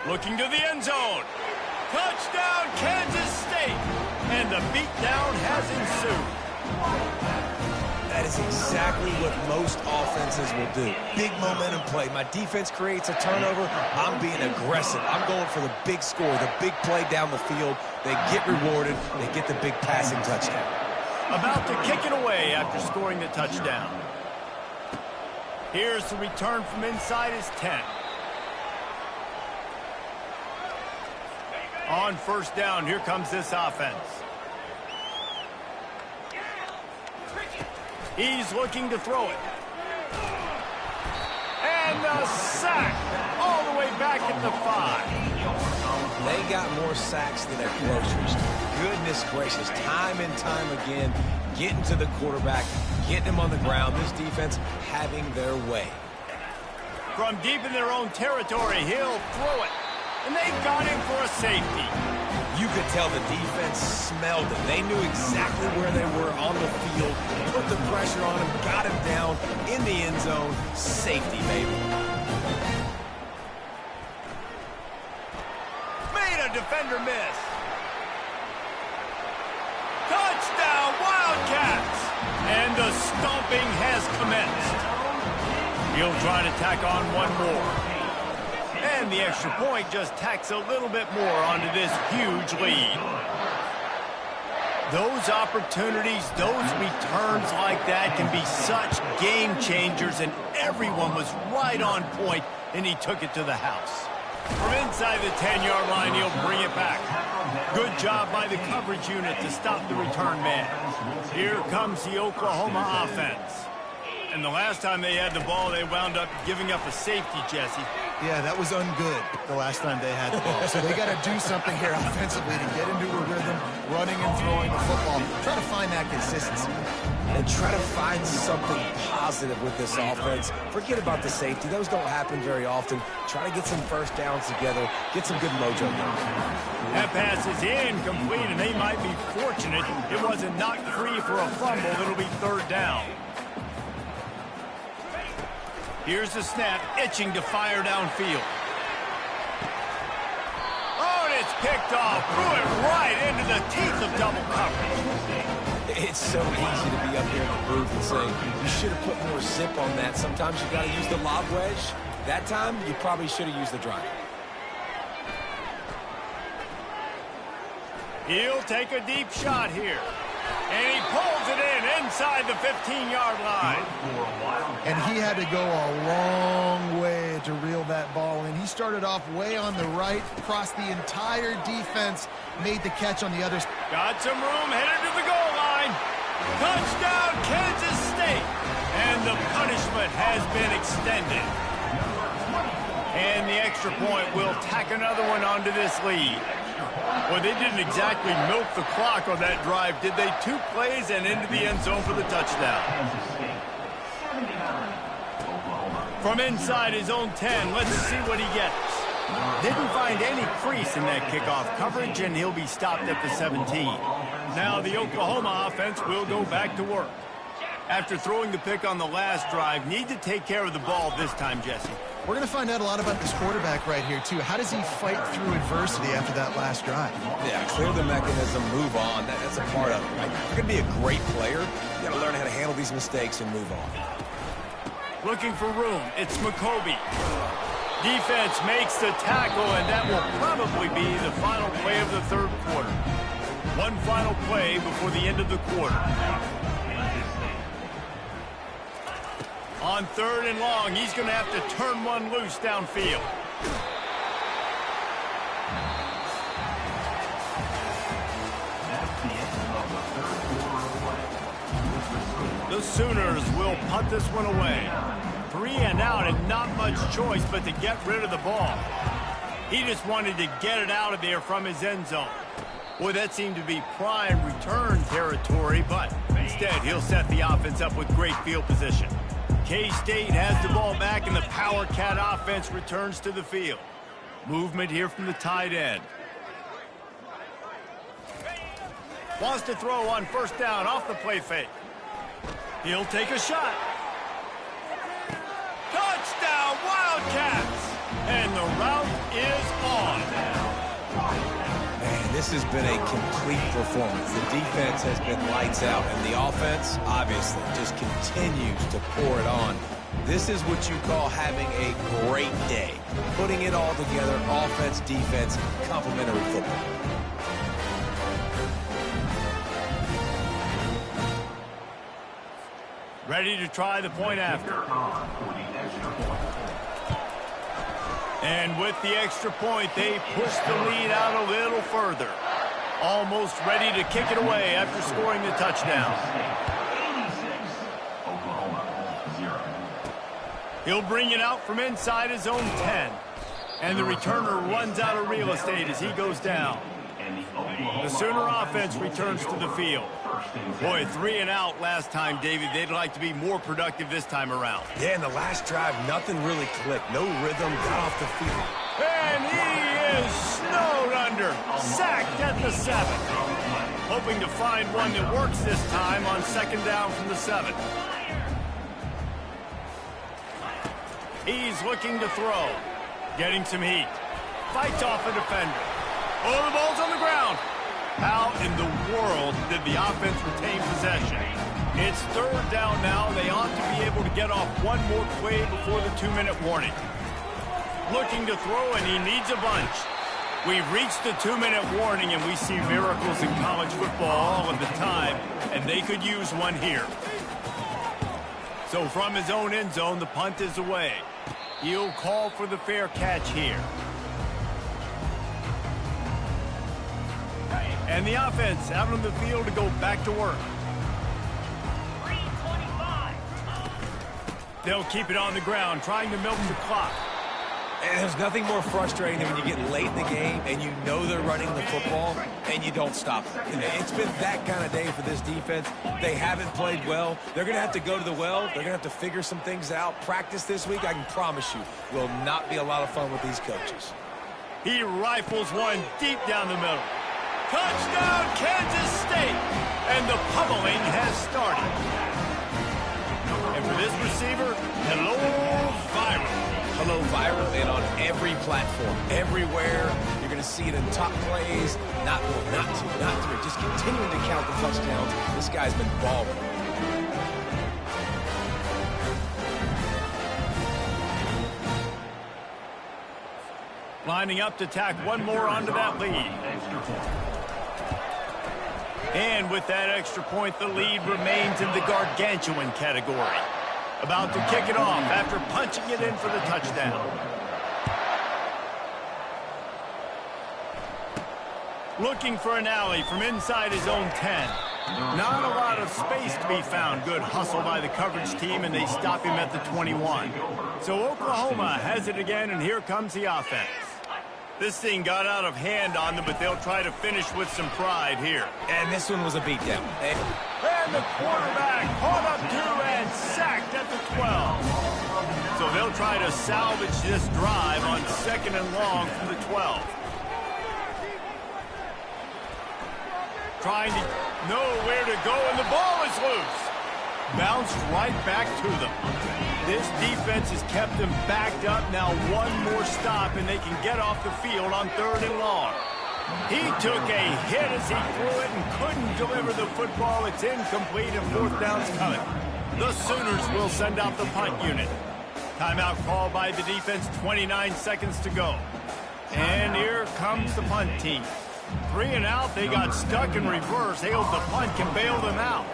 Looking to the end zone. Touchdown, Kansas State. And the beatdown has ensued. That is exactly what most offenses will do. Big momentum play. My defense creates a turnover. I'm being aggressive. I'm going for the big score, the big play down the field. They get rewarded. They get the big passing touchdown. About to kick it away after scoring the touchdown. Here's the return from inside his 10. On 1st down, here comes this offense. He's looking to throw it. And the sack all the way back at the 5. They got more sacks than their groceries. Goodness gracious, time and time again, getting to the quarterback, getting him on the ground. This defense having their way. From deep in their own territory, he'll throw it. And they've got him for a safety. You could tell the defense smelled it. They knew exactly where they were on the field, put the pressure on him, got him down in the end zone. Safety, baby. Made a defender miss. Touchdown, Wildcats! And the stomping has commenced. He'll try to tack on one more. And the extra point just tacks a little bit more onto this huge lead. Those opportunities, those returns like that can be such game changers, and everyone was right on point, and he took it to the house. From inside the 10-yard line, he'll bring it back. Good job by the coverage unit to stop the return man. Here comes the Oklahoma offense. And the last time they had the ball, they wound up giving up a safety, Jesse. Yeah, that was ungood the last time they had the ball. So they got to do something here offensively to get into a rhythm, running and throwing the football. Try to find that consistency. And try to find something positive with this offense. Forget about the safety. Those don't happen very often. Try to get some 1st downs together. Get some good mojo going. That pass is incomplete, and they might be fortunate it wasn't knocked free for a fumble. It'll be 3rd down. Here's the snap, itching to fire downfield. Oh, and it's picked off. Threw it right into the teeth of double coverage. It's so easy to be up here in the booth and say, you should have put more zip on that. Sometimes you got to use the lob wedge. That time, you probably should have used the drive. He'll take a deep shot here. And he pulls it in inside the 15-yard line. And he had to go a long way to reel that ball in. He started off way on the right, crossed the entire defense, made the catch on the other. Got some room, headed to the goal line. Touchdown, Kansas State. And the punishment has been extended. And the extra point will tack another one onto this lead. Well, they didn't exactly milk the clock on that drive, did they? 2 plays and into the end zone for the touchdown. From inside his own 10, let's see what he gets. Didn't find any crease in that kickoff coverage, and he'll be stopped at the 17. Now the Oklahoma offense will go back to work. After throwing the pick on the last drive, need to take care of the ball this time, Jesse. We're going to find out a lot about this quarterback right here, too. How does he fight through adversity after that last drive? Yeah, clear the mechanism, move on. That's a part of it, right? If you're going to be a great player, you got to learn how to handle these mistakes and move on. Looking for room. It's McCoby. Defense makes the tackle, and that will probably be the final play of the third quarter. One final play before the end of the quarter. On 3rd and long, he's going to have to turn one loose downfield. That's the end of the third quarter of play. The Sooners will punt this one away. 3 and out and not much choice but to get rid of the ball. He just wanted to get it out of there from his end zone. Boy, that seemed to be prime return territory, but instead he'll set the offense up with great field position. K-State has the ball back, and the Power Cat offense returns to the field. Movement here from the tight end. Wants to throw on 1st down off the play fake. He'll take a shot. Touchdown, Wildcats! And the route is on. Man, this has been a complete performance. The defense has been lights out, and the offense, obviously, just continues to pour it on. This is what you call having a great day. Putting it all together, offense, defense, complementary football. Ready to try the point after. And with the extra point, they push the lead out a little further. Almost ready to kick it away after scoring the touchdown. 86, Oklahoma, 0. He'll bring it out from inside his own 10. And the returner runs out of real estate as he goes down. The Sooner offense returns to the field. Boy, 3 and out last time, David. They'd like to be more productive this time around. Yeah, in the last drive, nothing really clicked. No rhythm, got off the field. And he is snowed under. Sacked at the 7. Hoping to find one that works this time on 2nd down from the 7. He's looking to throw. Getting some heat. Fights off a defender. Oh, the ball's on the ground. How in the world did the offense retain possession? It's 3rd down now. They ought to be able to get off one more play before the 2-minute warning. Looking to throw, and he needs a bunch. We've reached the 2-minute warning, and we see miracles in college football all of the time, and they could use one here. So from his own end zone, the punt is away. He'll call for the fair catch here. And the offense out on the field to go back to work. 3:25. They'll keep it on the ground, trying to milk the clock. And there's nothing more frustrating than when you get late in the game and you know they're running the football and you don't stop it. It's been that kind of day for this defense. They haven't played well. They're going to have to go to the well. They're going to have to figure some things out. Practice this week, I can promise you, will not be a lot of fun with these coaches. He rifles one deep down the middle. Touchdown, Kansas State! And the pummeling has started. And for this receiver, hello, viral. Hello, viral, and on every platform, everywhere. You're going to see it in top plays. Not 1, not 2, not 3. Just continuing to count the touchdowns. This guy's been balling. Lining up to tack one more onto that lead. And with that extra point, the lead remains in the gargantuan category. About to kick it off after punching it in for the touchdown. Looking for an alley from inside his own 10. Not a lot of space to be found. Good hustle by the coverage team, and they stop him at the 21. So Oklahoma has it again, and here comes the offense. This thing got out of hand on them, but they'll try to finish with some pride here. And this one was a beatdown. And the quarterback caught up to and sacked at the 12. So they'll try to salvage this drive on 2nd and long from the 12. Trying to know where to go, and the ball is loose. bounced right back to them. This defense has kept them backed up. Now one more stop, and they can get off the field on 3rd and long. He took a hit as he threw it and couldn't deliver the football. It's incomplete, and 4th down's coming. The Sooners will send out the punt unit. Timeout called by the defense, 29 seconds to go. And here comes the punt team. 3 and out, they got stuck in reverse. They hope the punt can bail them out.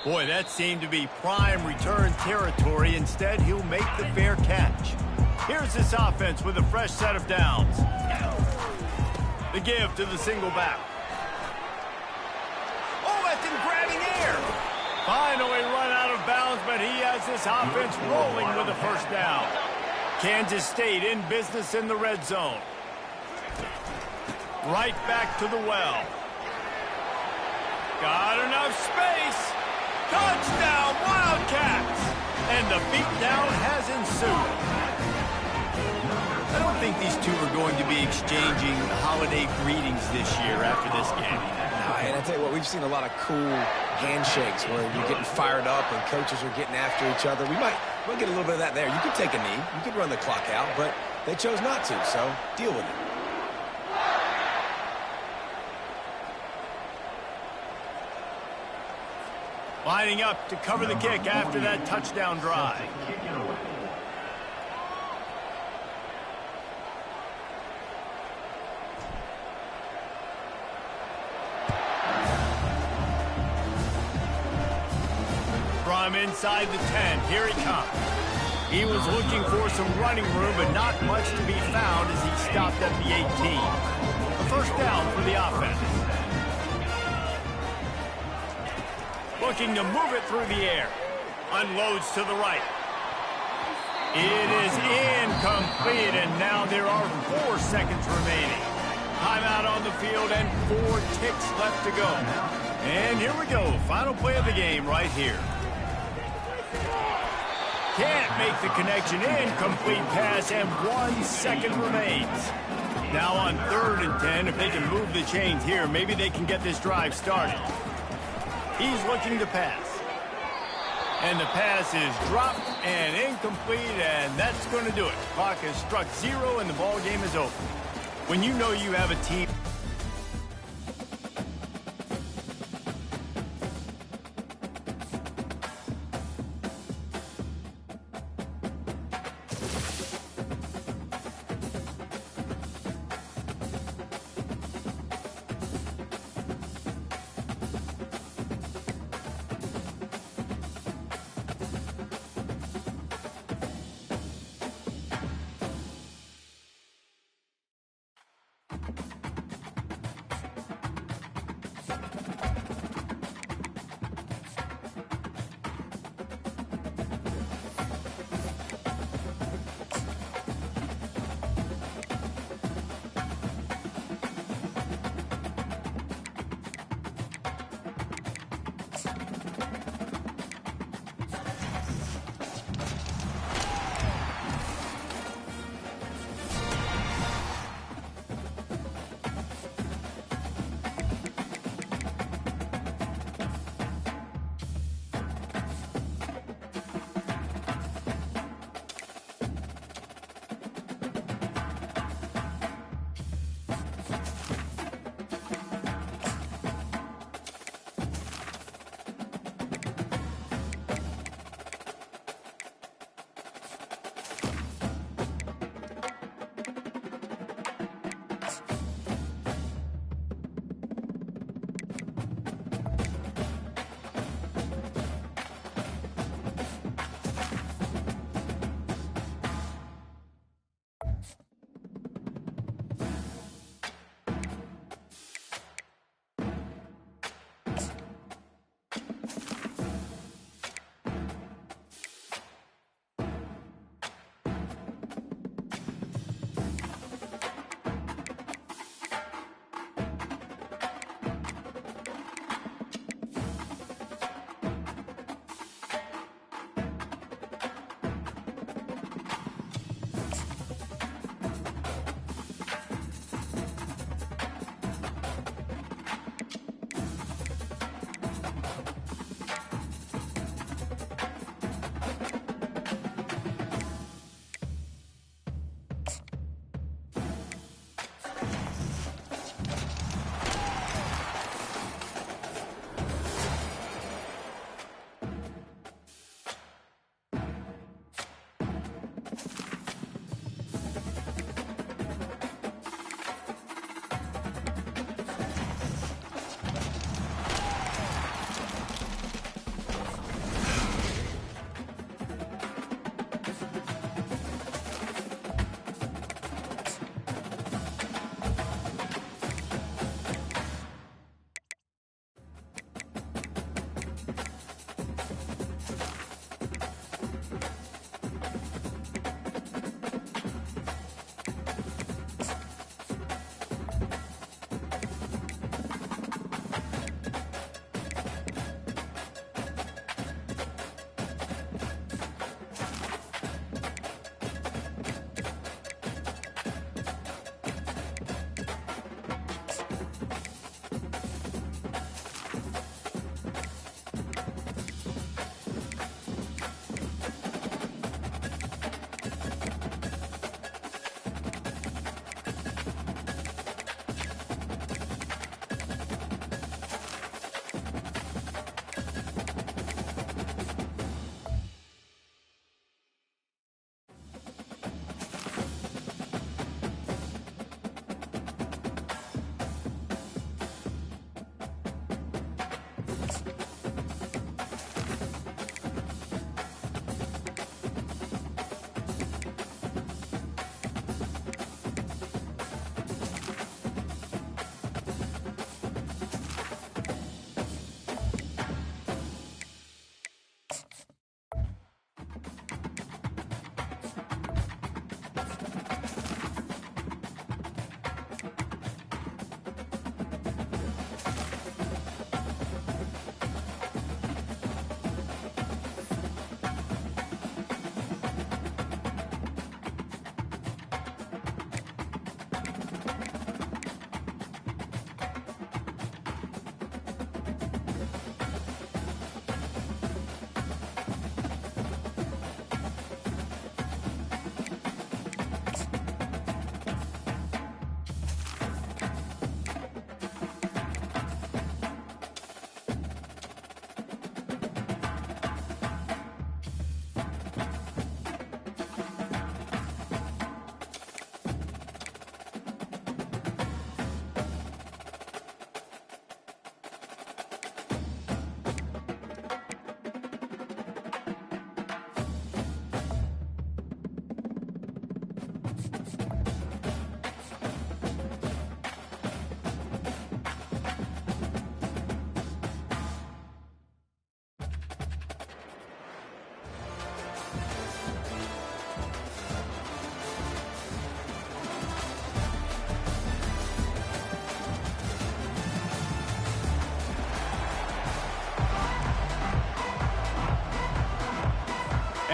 Boy, that seemed to be prime return territory. Instead, he'll make the fair catch. Here's this offense with a fresh set of downs. The give to the single back. Oh, that's him grabbing air. Finally run out of bounds, but he has this offense rolling with a 1st down. Kansas State in business in the red zone. Right back to the well. Got enough space. Touchdown, Wildcats! And the beatdown has ensued. I don't think these two are going to be exchanging holiday greetings this year after this game. And I tell you what, we've seen a lot of cool handshakes where you're getting fired up and coaches are getting after each other. We might get a little bit of that there. You could take a knee. You could run the clock out, but they chose not to, so deal with it. Lining up to cover the kick after that touchdown drive. From inside the 10, here he comes. He was looking for some running room, but not much to be found as he stopped at the 18. A 1st down for the offense. Looking to move it through the air. Unloads to the right. It is incomplete, and now there are 4 seconds remaining. Timeout on the field and 4 ticks left to go. And here we go. Final play of the game right here. Can't make the connection. Incomplete pass, and 1 second remains. Now on 3rd and 10, if they can move the chains here, maybe they can get this drive started. He's looking to pass. And the pass is dropped and incomplete, and that's going to do it. Clock has struck 0, and the ball game is over. When you know you have a team...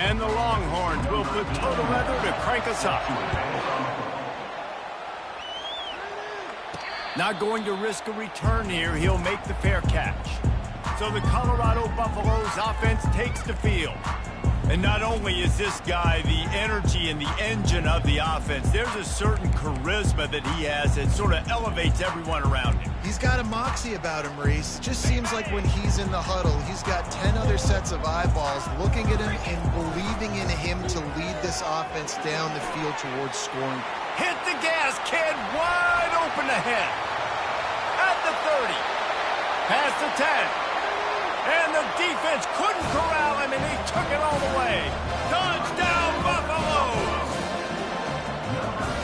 And the Longhorns will put total weather to crank us up. Not going to risk a return here. He'll make the fair catch. So the Colorado Buffaloes offense takes the field. And not only is this guy the energy and the engine of the offense, there's a certain charisma that he has that sort of elevates everyone around him. He's got a moxie about him, Reese. Just seems like when he's in the huddle, he's got 10 other sets of eyeballs looking at him and believing in him to lead this offense down the field towards scoring. Hit the gas, kid. Wide open ahead. At the 30. Past the 10. And the defense couldn't corral him, and he took it all the way. Touchdown, Buffaloes!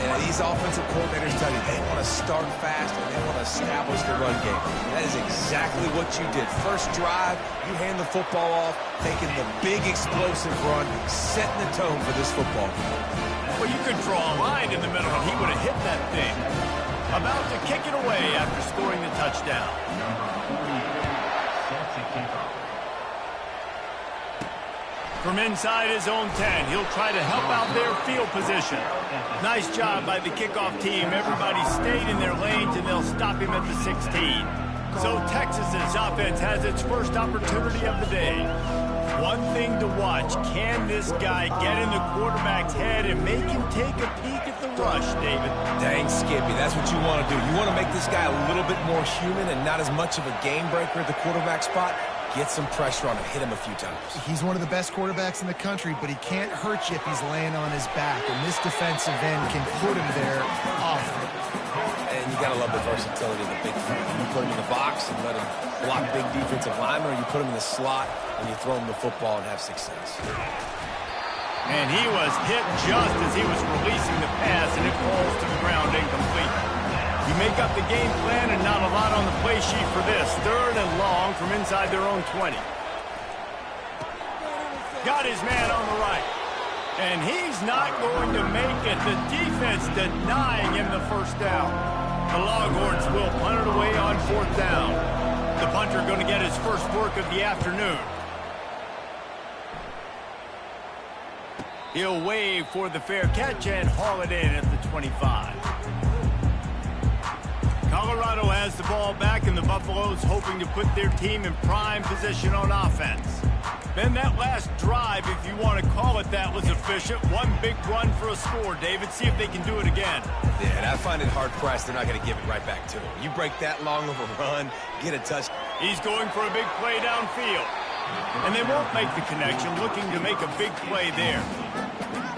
And these offensive coordinators tell you they want to start fast and they want to establish the run game. That is exactly what you did. First drive, you hand the football off, taking the big explosive run, setting the tone for this football game. Well, you could draw a line in the middle, and he would have hit that thing. About to kick it away after scoring the touchdown. From inside his own 10, he'll try to help out their field position. Nice job by the kickoff team. Everybody stayed in their lanes, and they'll stop him at the 16. So Texas's offense has its first opportunity of the day. One thing to watch, can this guy get in the quarterback's head and make him take a peek at the rush, David? Dang, Skippy, that's what you want to do. You want to make this guy a little bit more human and not as much of a game breaker at the quarterback spot. Get some pressure on him, hit him a few times. He's one of the best quarterbacks in the country, but he can't hurt you if he's laying on his back, and this defensive end can put him there often. And you got to love the versatility of the big front. You put him in the box and let him block big defensive linemen, or you put him in the slot and you throw him the football and have success. And he was hit just as he was releasing the pass, and it falls to the ground incomplete. You make up the game plan and not a lot on the play sheet for this. 3rd and long from inside their own 20. Got his man on the right. And he's not going to make it. The defense denying him the first down. The Longhorns will punt it away on 4th down. The punter going to get his first work of the afternoon. He'll wave for the fair catch and haul it in at the 25. Colorado has the ball back, and the Buffaloes hoping to put their team in prime position on offense. Then that last drive, if you want to call it that, was efficient. One big run for a score, David. See if they can do it again. Yeah, and I find it hard-pressed they're not going to give it right back to him. You break that long of a run, get a touch. He's going for a big play downfield. And they won't make the connection, looking to make a big play there.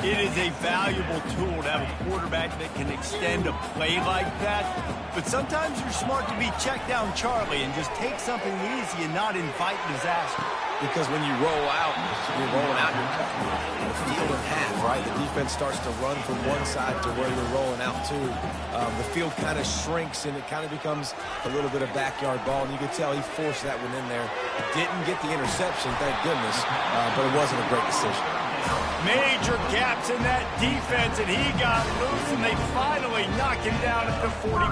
It is a valuable tool to have a quarterback that can extend a play like that. But sometimes you're smart to be check down Charlie and just take something easy and not invite disaster. Because when you roll out, you're rolling out, you're cutting the field in half, right? The defense starts to run from one side to where you're rolling out to. The field kind of shrinks, and it kind of becomes a little bit of backyard ball. And you could tell he forced that one in there. Didn't get the interception, thank goodness, but it wasn't a great decision. Major gaps in that defense, and he got loose, and they finally knock him down at the 41.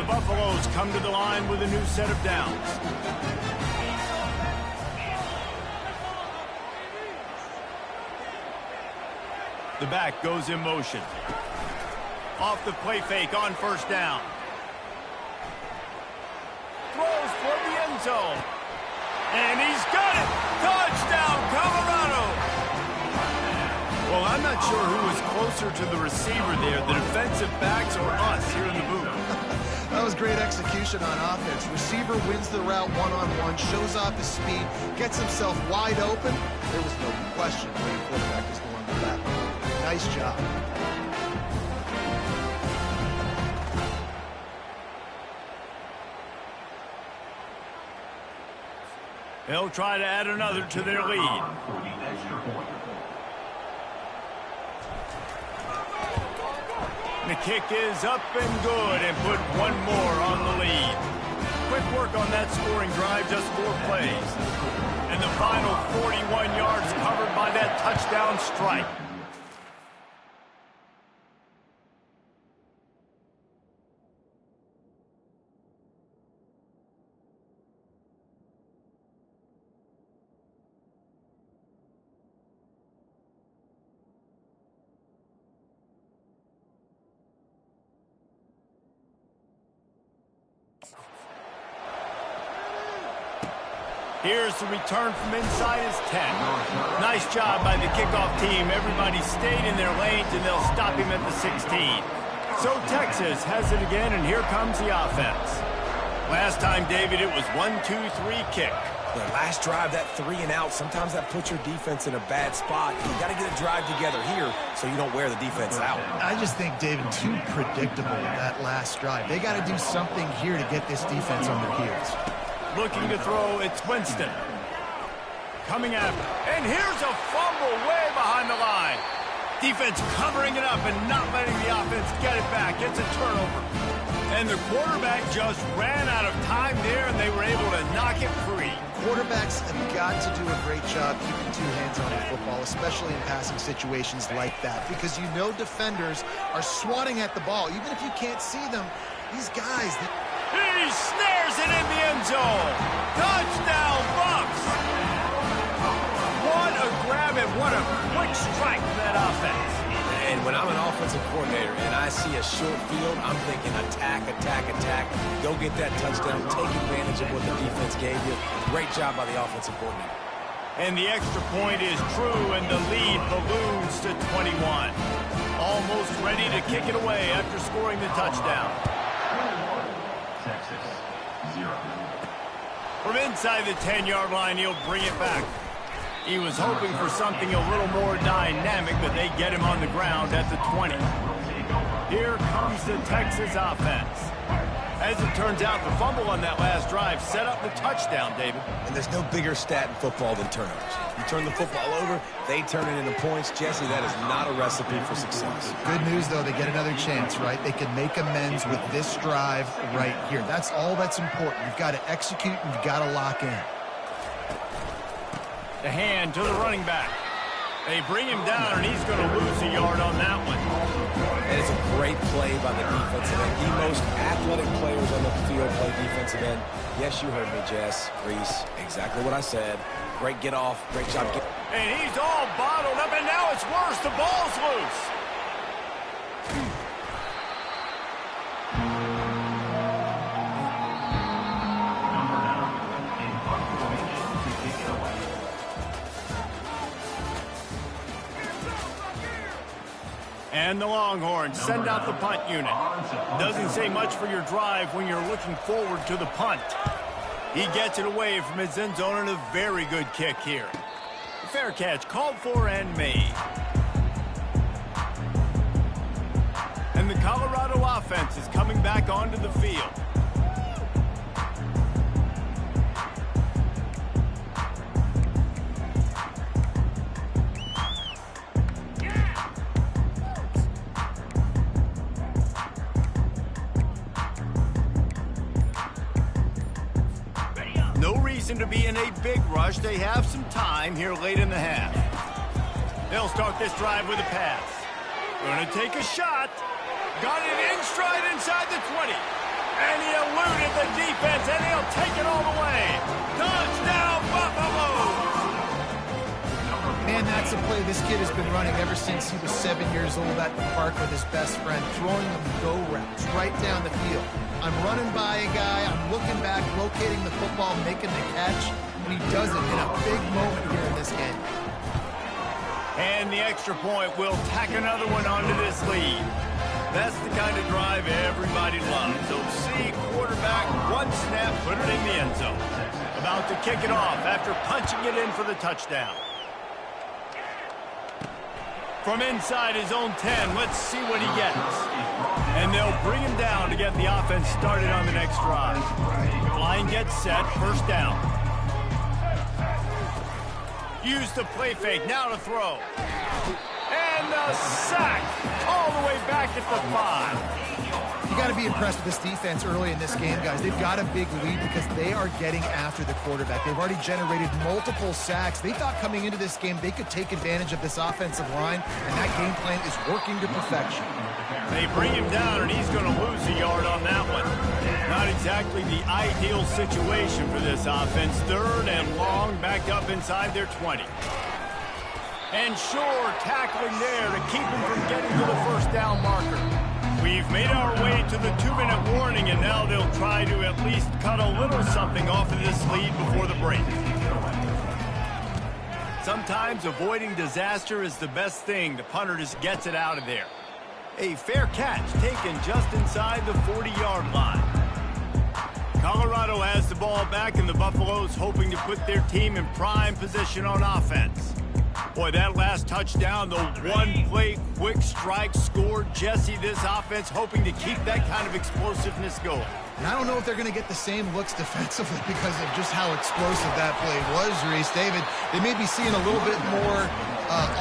The Buffaloes come to the line with a new set of downs. The back goes in motion. Off the play fake on 1st down. Throws for the end zone. And he's got it! Touchdown, Colorado! Well, I'm not sure who was closer to the receiver there, the defensive backs or us here in the booth. That was great execution on offense. Receiver wins the route one-on-one, shows off his speed, gets himself wide open. There was no question who the quarterback is going to that. Nice job. They'll try to add another to their lead. The kick is up and good, and put one more on the lead. Quick work on that scoring drive, just 4 plays. And the final 41 yards covered by that touchdown strike. Here's the return from inside his 10. Nice job by the kickoff team. Everybody stayed in their lanes, and they'll stop him at the 16. So Texas has it again, and here comes the offense. Last time, David, it was 1-2-3 kick. The last drive, that 3 and out, sometimes that puts your defense in a bad spot. You got to get a drive together here so you don't wear the defense out. I just think, David, too predictable that last drive. They got to do something here to get this defense on their heels. Looking to throw, it's Winston. Coming after, and here's a fumble way behind the line. Defense covering it up and not letting the offense get it back. It's a turnover. And the quarterback just ran out of time there, and they were able to knock it free. Quarterbacks have got to do a great job keeping two hands on the football, especially in passing situations like that, because you know defenders are swatting at the ball. Even if you can't see them, these guys... He snares it in the end zone. Touchdown, Bucks. What a grab and what a quick strike for that offense. And when I'm an offensive coordinator and I see a short field, I'm thinking attack, attack, attack. Go get that touchdown. Take advantage of what the defense gave you. Great job by the offensive coordinator. And the extra point is true, and the lead balloons to 21. Almost ready to kick it away after scoring the touchdown. Texas, 0. From inside the 10-yard line, he'll bring it back. He was hoping for something a little more dynamic, but they get him on the ground at the 20. Here comes the Texas offense. As it turns out, the fumble on that last drive set up the touchdown, David. And there's no bigger stat in football than turnovers. You turn the football over, they turn it into points. Jesse, that is not a recipe for success. Good news, though, they get another chance, right? They can make amends with this drive right here. That's all that's important. You've got to execute, and you've got to lock in. The hand to the running back. They bring him down, and he's going to lose a yard on that one. And it's a great play by the defensive end. The most athletic players on the field play defensive end. Yes, you heard me, Jess, Reese. Exactly what I said. Great get off. Great job. And he's all bottled up, and now it's worse. The ball's loose. And the Longhorns send out the punt unit. Doesn't say much for your drive when you're looking forward to the punt. He gets it away from his end zone and a very good kick here. Fair catch called for and made. And the Colorado offense is coming back onto the field. To be in a big rush. They have some time here late in the half. They'll start this drive with a pass. Going to take a shot. Got it in stride inside the 20. And he eluded the defense, and he'll take it all the way. Touchdown, Buffalo! Man, that's a play this kid has been running ever since he was 7 years old at the park with his best friend, throwing them go routes right down the field. I'm running by a guy, I'm looking back, locating the football, making the catch, and he does it in a big moment here in this game. And the extra point will tack another one onto this lead. That's the kind of drive everybody loves. So see quarterback, one snap, put it in the end zone. About to kick it off after punching it in for the touchdown. From inside his own 10, let's see what he gets. And they'll bring him down to get the offense started on the next drive. Line gets set, first down. Use the play fake, now to throw. And the sack all the way back at the 5. You got to be impressed with this defense early in this game, guys. They've got a big lead because they are getting after the quarterback. They've already generated multiple sacks. They thought coming into this game they could take advantage of this offensive line, and that game plan is working to perfection. They bring him down, and he's going to lose a yard on that one. Not exactly the ideal situation for this offense. Third and long, back up inside their 20. And sure, tackling there to keep him from getting to the first down marker. We've made our way way to the 2-minute warning, and now they'll try to at least cut a little something off of this lead before the break. Sometimes avoiding disaster is the best thing. The punter just gets it out of there. A fair catch taken just inside the 40-yard line. Colorado has the ball back, and the Buffaloes hoping to put their team in prime position on offense. Boy, that last touchdown, the one-play quick strike scored. Jesse, this offense hoping to keep that kind of explosiveness going. And I don't know if they're going to get the same looks defensively because of just how explosive that play was, Reese. David, they may be seeing a little bit more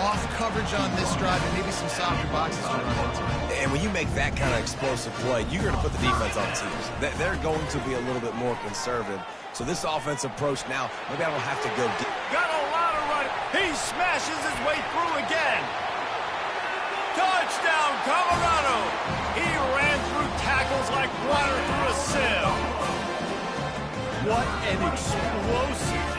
off coverage on this drive and maybe some softer boxes to run into. And when you make that kind of explosive play, you're going to put the defense on teams. They're going to be a little bit more conservative. So this offensive approach now, maybe I don't have to go deep. Got a lot of running. He smashes his way through again. Touchdown, Colorado. He ran through tackles like water through a sieve. What an explosive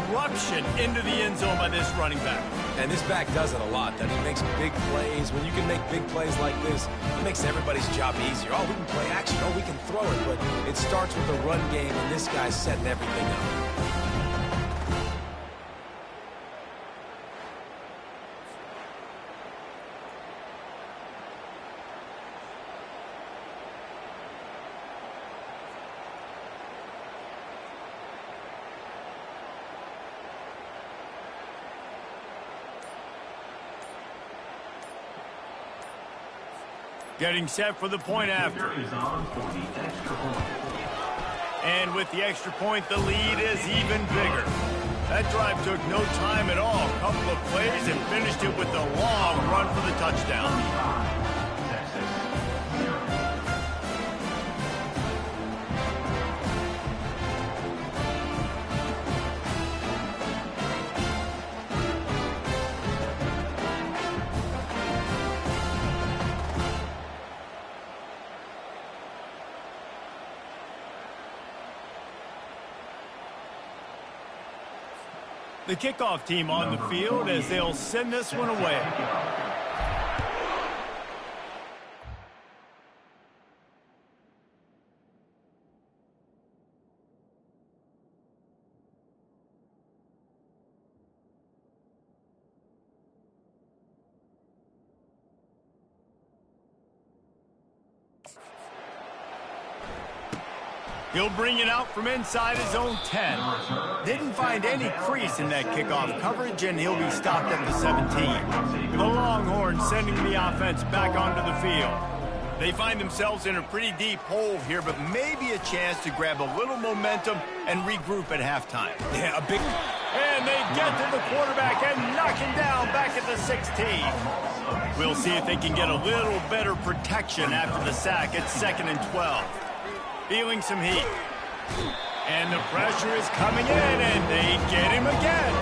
eruption into the end zone by this running back. And this back does it a lot. That he makes big plays. When you can make big plays like this, it makes everybody's job easier. Oh, we can play action. Oh, we can throw it. But it starts with the run game, and this guy's setting everything up. Getting set for the point after. And with the extra point, the lead is even bigger. That drive took no time at all. A couple of plays and finished it with a long run for the touchdown. The kickoff team on the field as they'll send this one away. He'll bring it out from inside his own 10. Didn't find any crease in that kickoff coverage, and he'll be stopped at the 17. The Longhorns sending the offense back onto the field. They find themselves in a pretty deep hole here, but maybe a chance to grab a little momentum and regroup at halftime. Yeah, a big... And they get to the quarterback and knock him down back at the 16. We'll see if they can get a little better protection after the sack at 2nd and 12. Feeling some heat. And the pressure is coming in, and they get him again.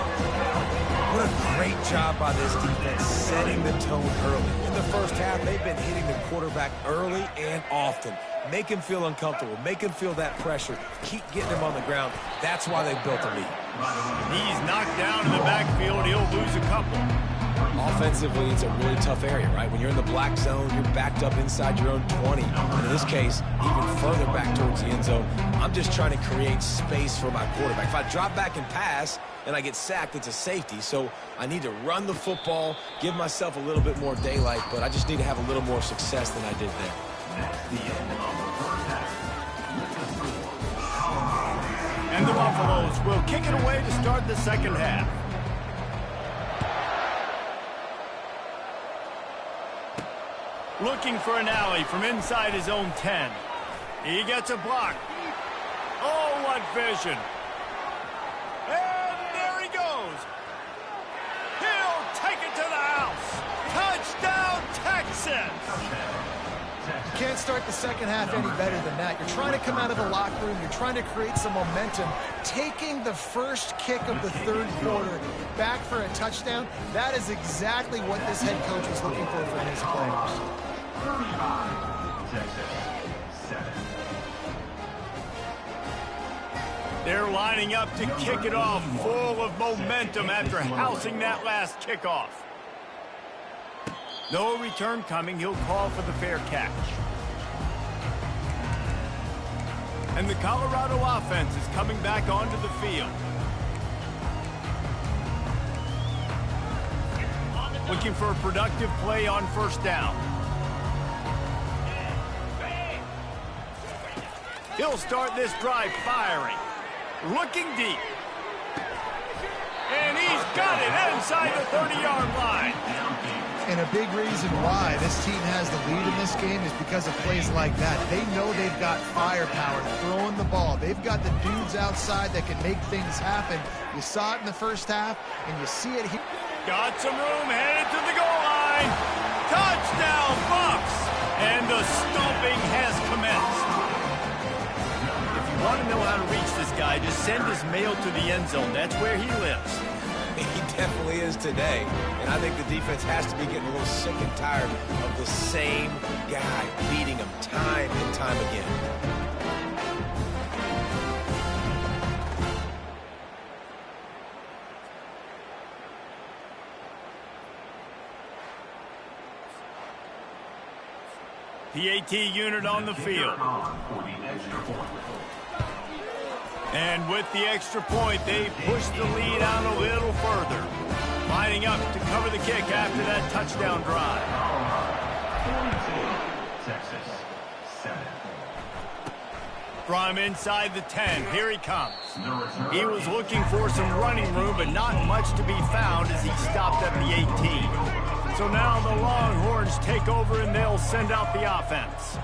What a great job by this defense setting the tone early. In the first half, they've been hitting the quarterback early and often. Make him feel uncomfortable. Make him feel that pressure. Keep getting him on the ground. That's why they built a lead. He's knocked down in the backfield. He'll lose a couple. Offensively, it's a really tough area, right? When you're in the black zone, you're backed up inside your own 20. And in this case, even further back towards the end zone. I'm just trying to create space for my quarterback. If I drop back and pass and I get sacked, it's a safety. So I need to run the football, give myself a little bit more daylight, but I just need to have a little more success than I did there. And the Buffaloes will kick it away to start the second half. Looking for an alley from inside his own 10. He gets a block. Oh, what vision. And there he goes. He'll take it to the house. Touchdown, Texas. You can't start the second half any better than that. You're trying to come out of the locker room. You're trying to create some momentum. Taking the first kick of the third quarter back for a touchdown, that is exactly what this head coach was looking for his players. They're lining up to kick it off, full of momentum after housing that last kickoff. No return coming. He'll call for the fair catch. And the Colorado offense is coming back onto the field. Looking for a productive play on first down. He'll start this drive firing. Looking deep. And he's got it inside the 30-yard line. And a big reason why this team has the lead in this game is because of plays like that. They know they've got firepower throwing the ball. They've got the dudes outside that can make things happen. You saw it in the first half, and you see it here. Got some room, headed to the goal line. Touchdown, Bucks! And the stomping has commenced. If you want to know how to reach this guy, just send his mail to the end zone. That's where he lives. He definitely is today. And I think the defense has to be getting a little sick and tired of the same guy beating him time and time again. PAT unit on the field. And with the extra point, they push the lead out a little further. Lining up to cover the kick after that touchdown drive. 42, Texas, 7. From inside the 10, here he comes. He was looking for some running room, but not much to be found as he stopped at the 18. So now the Longhorns take over and they'll send out the offense.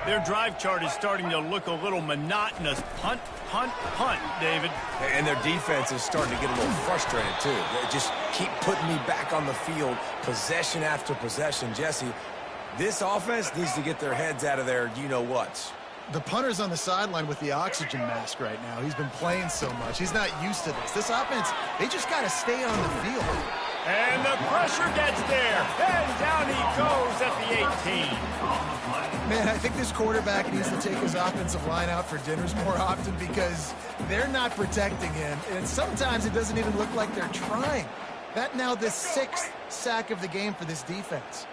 Their drive chart is starting to look a little monotonous. Punt, punt, punt, David. And their defense is starting to get a little frustrated, too. They just keep putting me back on the field, possession after possession. Jesse, this offense needs to get their heads out of their you-know-whats. The punter's on the sideline with the oxygen mask right now. He's been playing so much. He's not used to this. This offense, they just got to stay on the field. And the pressure gets there. And down he goes at the 18. Man, I think this quarterback needs to take his offensive line out for dinners more often because they're not protecting him. And sometimes it doesn't even look like they're trying. That now the 6th sack of the game for this defense.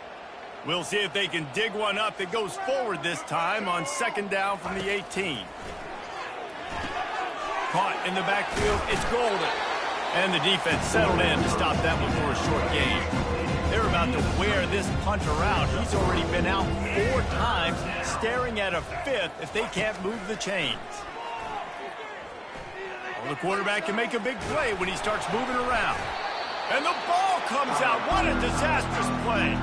We'll see if they can dig one up that goes forward this time on second down from the 18. Caught in the backfield, it's Golden. And the defense settled in to stop that one for a short gain. They're about to wear this punter out. He's already been out 4 times, staring at a 5th if they can't move the chains. Well, the quarterback can make a big play when he starts moving around. And the ball comes out. What a disastrous play.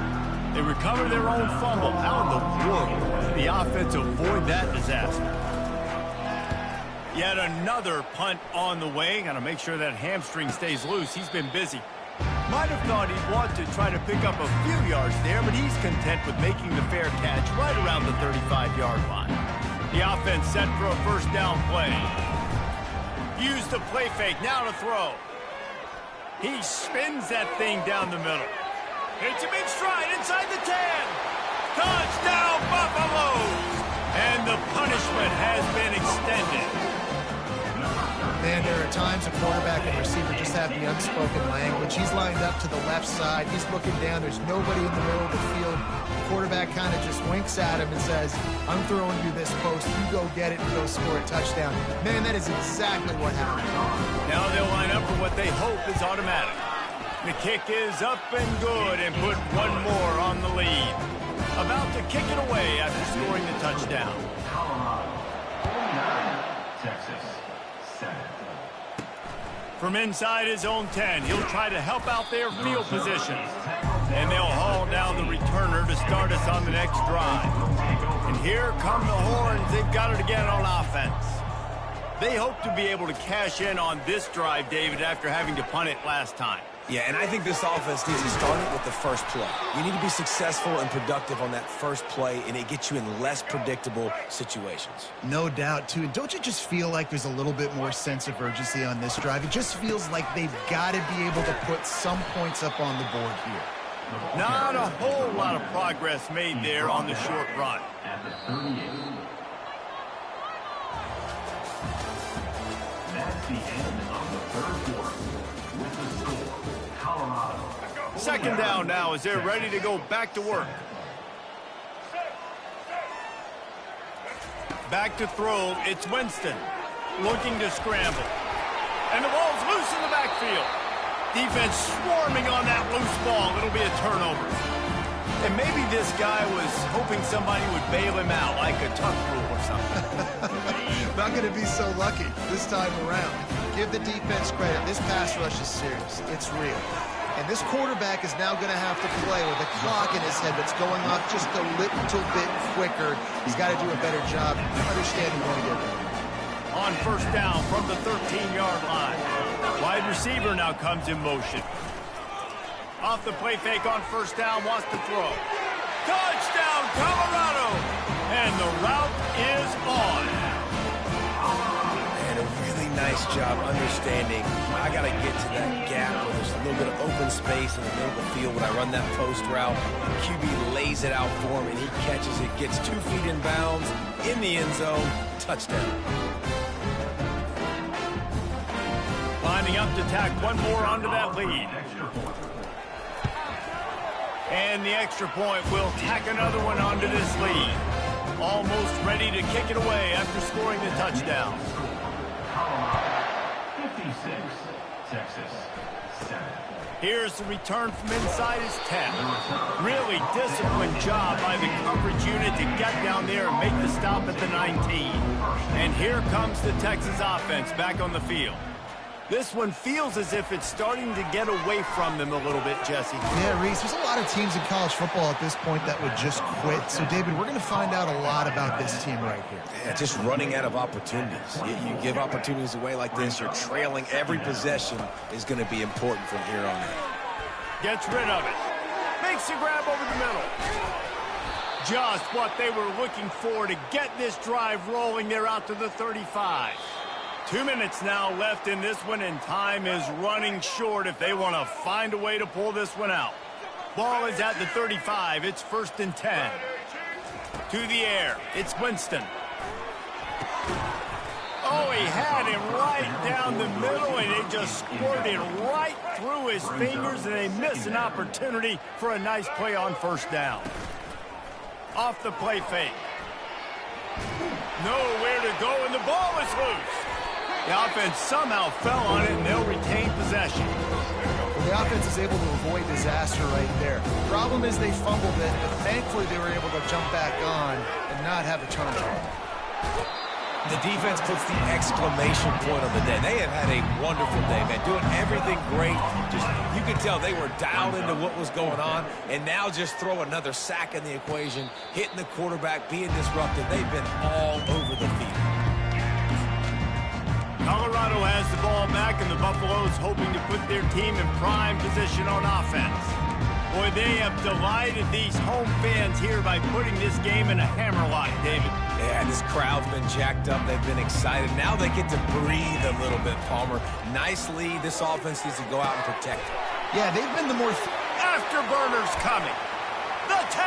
They recover their own fumble. How in the world did the offense avoid that disaster? Yet another punt on the way. Got to make sure that hamstring stays loose. He's been busy. Might have thought he'd want to try to pick up a few yards there, but he's content with making the fair catch right around the 35-yard line. The offense set for a first down play. Use the play fake. Now to throw. He spins that thing down the middle. Hits him in stride inside the 10. Touchdown, Buffaloes! And the punishment has been extended. Man, there are times a quarterback and receiver just have the unspoken language. He's lined up to the left side. He's looking down. There's nobody in the middle of the field. The quarterback kind of just winks at him and says, I'm throwing you this post. You go get it and go score a touchdown. Man, that is exactly what happened. Now they'll line up for what they hope is automatic. The kick is up and good and put one more on the lead. About to kick it away after scoring the touchdown. Colorado, 49, Texas, 7. From inside his own 10, he'll try to help out their field position. And they'll haul down the returner to start us on the next drive. And here come the Horns. They've got it again on offense. They hope to be able to cash in on this drive, David, after having to punt it last time. Yeah, and I think this offense needs to start it with the first play. You need to be successful and productive on that first play, and it gets you in less predictable situations. No doubt, too. And don't you just feel like there's a little bit more sense of urgency on this drive? It just feels like they've got to be able to put some points up on the board here. Not a whole lot of progress made there on the short run. At the 38. That's the end of the third quarter. With the score, Colorado. Second down now as they're ready to go back to work. Back to throw. It's Winston looking to scramble. And the ball's loose in the backfield. Defense swarming on that loose ball. It'll be a turnover. And maybe this guy was hoping somebody would bail him out like a tuck rule or something. Not going to be so lucky this time around. Give the defense credit. This pass rush is serious. It's real. And this quarterback is now going to have to play with a clock in his head that's going off just a little bit quicker. He's got to do a better job understanding when to get ready. On first down from the 13-yard line. Wide receiver now comes in motion. Off the play fake on first down, wants to throw. Touchdown, Colorado! And the route is on. And a really nice job understanding I got to get to that gap where there's a little bit of open space in the middle of the field when I run that post route. QB lays it out for him, and he catches it, gets 2 feet in bounds, in the end zone, touchdown. Lining up to tack one more onto that lead. And the extra point will tack another one onto this lead. Almost ready to kick it away after scoring the touchdown. 56, Texas 7. Here's the return from inside his 10. Really disciplined job by the coverage unit to get down there and make the stop at the 19. And here comes the Texas offense back on the field. This one feels as if it's starting to get away from them a little bit, Jesse. Yeah, Reese, there's a lot of teams in college football at this point that would just quit. So, David, we're going to find out a lot about this team right here. Yeah, just running out of opportunities. You give opportunities away like this, you're trailing. Every possession is going to be important from here on out. Gets rid of it. Makes a grab over the middle. Just what they were looking for to get this drive rolling. They're out to the 35. 2 minutes now left in this one, and time is running short if they want to find a way to pull this one out. Ball is at the 35. It's 1st and 10. To the air. It's Winston. Oh, he had him right down the middle, and it just squirted right through his fingers, and they miss an opportunity for a nice play on first down. Off the play fake. Nowhere to go, and the ball is loose. The offense somehow fell on it, and they'll retain possession. Well, the offense is able to avoid disaster right there. The problem is they fumbled it, but thankfully they were able to jump back on and not have a turnover. The defense puts the exclamation point on the day. They have had a wonderful day, man. Doing everything great. Just, you can tell they were dialed into what was going on, and now just throw another sack in the equation, hitting the quarterback, being disruptive. They've been all over the field. Colorado has the ball back, and the Buffaloes hoping to put their team in prime position on offense. Boy, they have delighted these home fans here by putting this game in a hammerlock, David. Yeah, this crowd's been jacked up. They've been excited. Now they get to breathe a little bit, Palmer. Nice lead. This offense needs to go out and protect it. Yeah, they've been the more... Afterburners coming. The 10.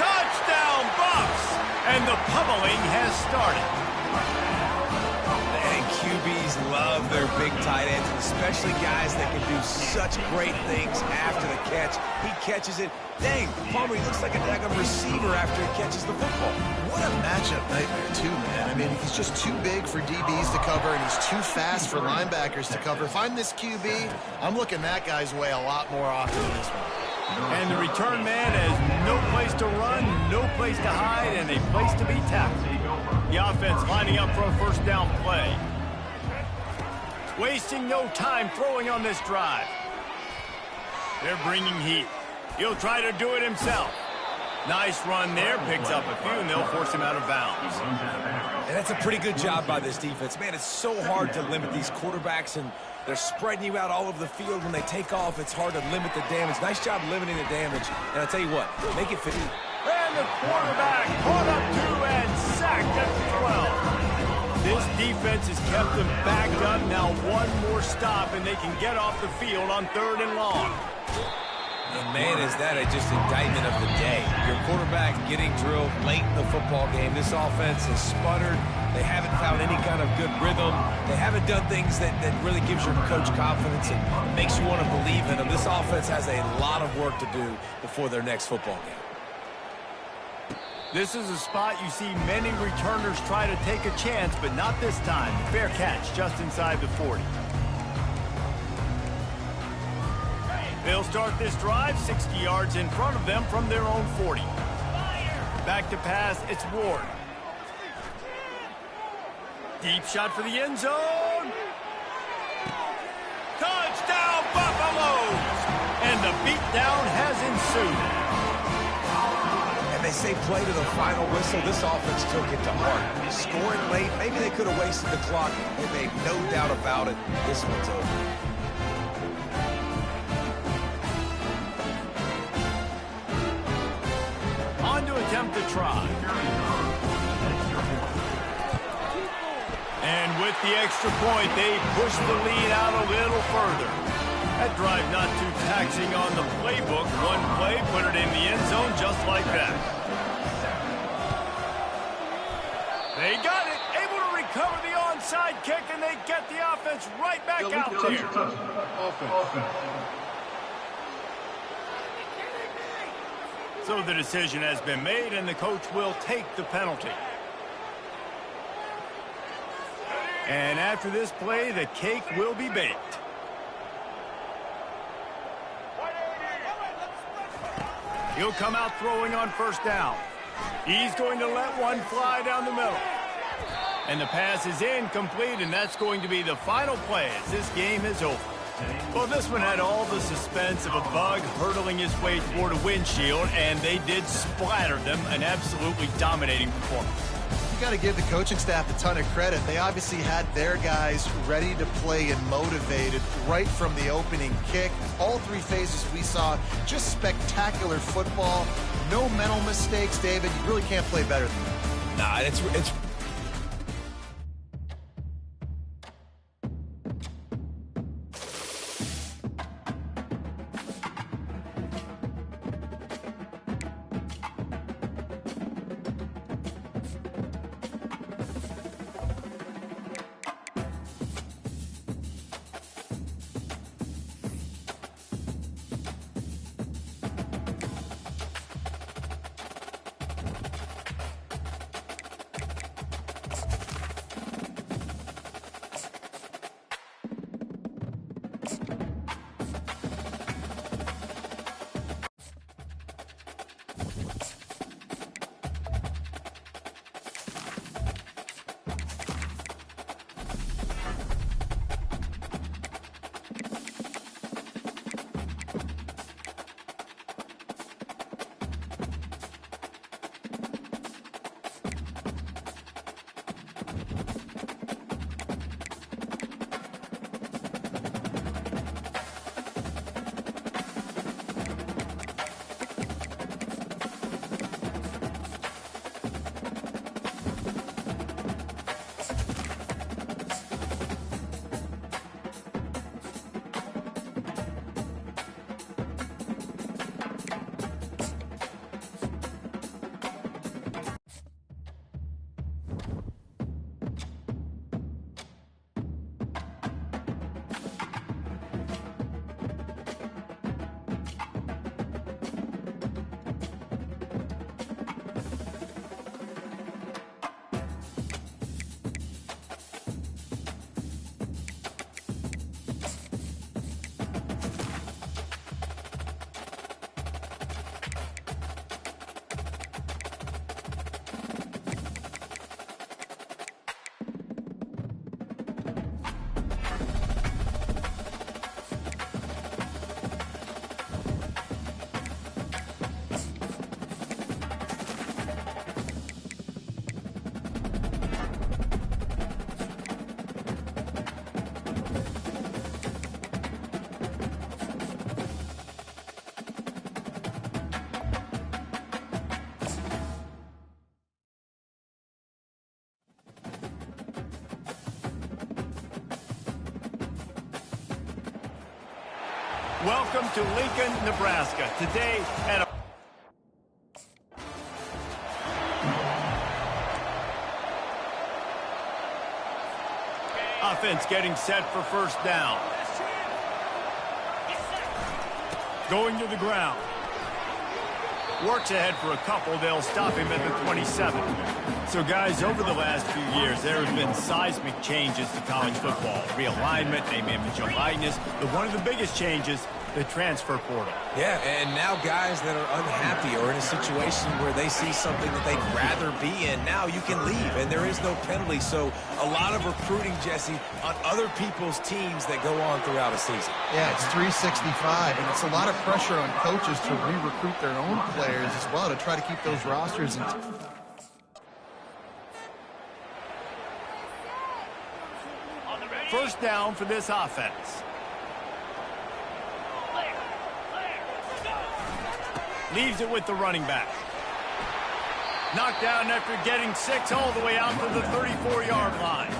Touchdown, Buffs. And the pummeling has started. QBs love their big tight ends, especially guys that can do such great things after the catch. He catches it. Dang, Palmer, he looks like a daggum receiver after he catches the football. What a matchup nightmare, too, man. I mean, he's just too big for DBs to cover, and he's too fast for linebackers to cover. If I'm this QB, I'm looking that guy's way a lot more often than this one. And the return man has no place to run, no place to hide, and a place to be tackled. The offense lining up for a first down play. Wasting no time throwing on this drive. They're bringing heat. He'll try to do it himself. Nice run there. Picks up a few, and they'll force him out of bounds. And that's a pretty good job by this defense. Man, it's so hard to limit these quarterbacks, and they're spreading you out all over the field. When they take off, it's hard to limit the damage. Nice job limiting the damage. And I'll tell you what, make it 50. And the quarterback caught up to and sacked at the 12. This defense has kept them backed up. Now one more stop, and they can get off the field on 3rd and long. And man, is that just indictment of the day. Your quarterback getting drilled late in the football game. This offense has sputtered. They haven't found any kind of good rhythm. They haven't done things that really gives your coach confidence and makes you want to believe in them. This offense has a lot of work to do before their next football game. This is a spot you see many returners try to take a chance, but not this time. Fair catch just inside the 40. They'll start this drive 60 yards in front of them from their own 40. Back to pass, it's Ward. Deep shot for the end zone. Touchdown, Buffaloes! And the beatdown has ensued. And they say play to the final whistle. This offense took it to heart. Scoring late, maybe they could have wasted the clock. They made no doubt about it. This one's over. On to attempt to try. And with the extra point, they push the lead out a little further. That drive not too taxing on the playbook. One play, put it in the end zone just like that. They got it, able to recover the onside kick, and they get the offense right back out there. So the decision has been made, and the coach will take the penalty. And after this play, the cake will be baked. He'll come out throwing on first down. He's going to let one fly down the middle. And the pass is incomplete, and that's going to be the final play as this game is over. Well, this one had all the suspense of a bug hurtling his way toward a windshield, and they did splatter them. An absolutely dominating performance. You got to give the coaching staff a ton of credit. They obviously had their guys ready to play and motivated right from the opening kick. All three phases we saw, just spectacular football. No mental mistakes, David. You really can't play better than that. Nah, it's Welcome to Lincoln, Nebraska. Today at a offense getting set for first down. Going to the ground. Works ahead for a couple. They'll stop him at the 27. So, guys, over the last few years, there have been seismic changes to college football. Realignment, name, image, and likeness. But one of the biggest changes, the transfer portal. Yeah, and now guys that are unhappy or in a situation where they see something that they'd rather be in, now you can leave, and there is no penalty. So a lot of recruiting, Jesse, on other people's teams that go on throughout a season. Yeah, it's 365, and it's a lot of pressure on coaches to re-recruit their own players as well to try to keep those rosters in. First down for this offense. Leaves it with the running back. Knocked down after getting 6 all the way out to the 34-yard line.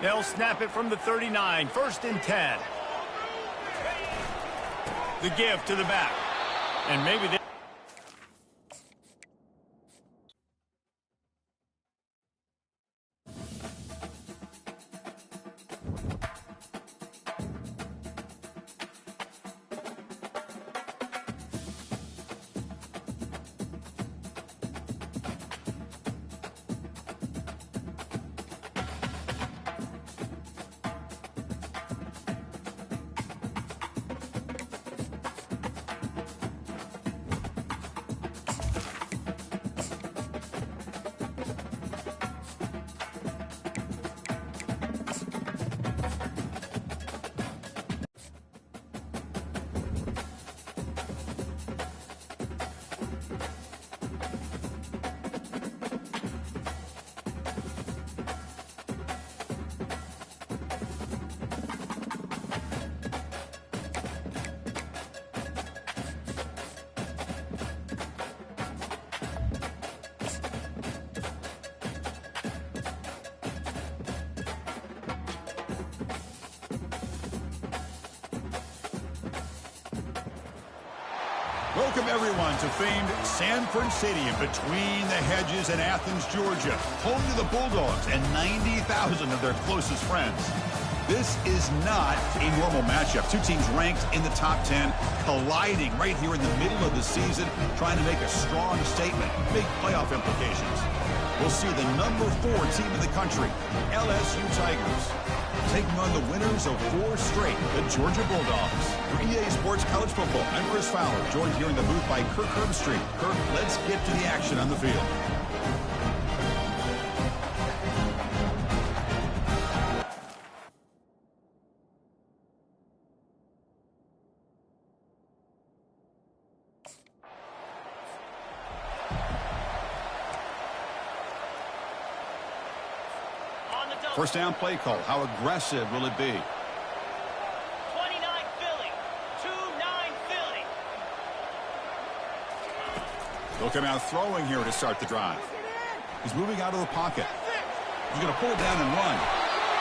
They'll snap it from the 39. 1st and 10. The give to the back. And maybe they... Welcome, everyone, to famed Sanford Stadium between the hedges in Athens, Georgia, home to the Bulldogs and 90,000 of their closest friends. This is not a normal matchup. Two teams ranked in the top 10, colliding right here in the middle of the season, trying to make a strong statement, big playoff implications. We'll see the number 4 team in the country, LSU Tigers, taking on the winners of 4 straight, the Georgia Bulldogs. For EA Sports College Football, I'm Chris Fowler, joined here in the booth by Kirk Herbstreit. Kirk, let's get to the action on the field. First down play call. How aggressive will it be? 29 Philly. 2-9 Philly. They'll come out throwing here to start the drive. He's moving out of the pocket. He's going to pull it down and run.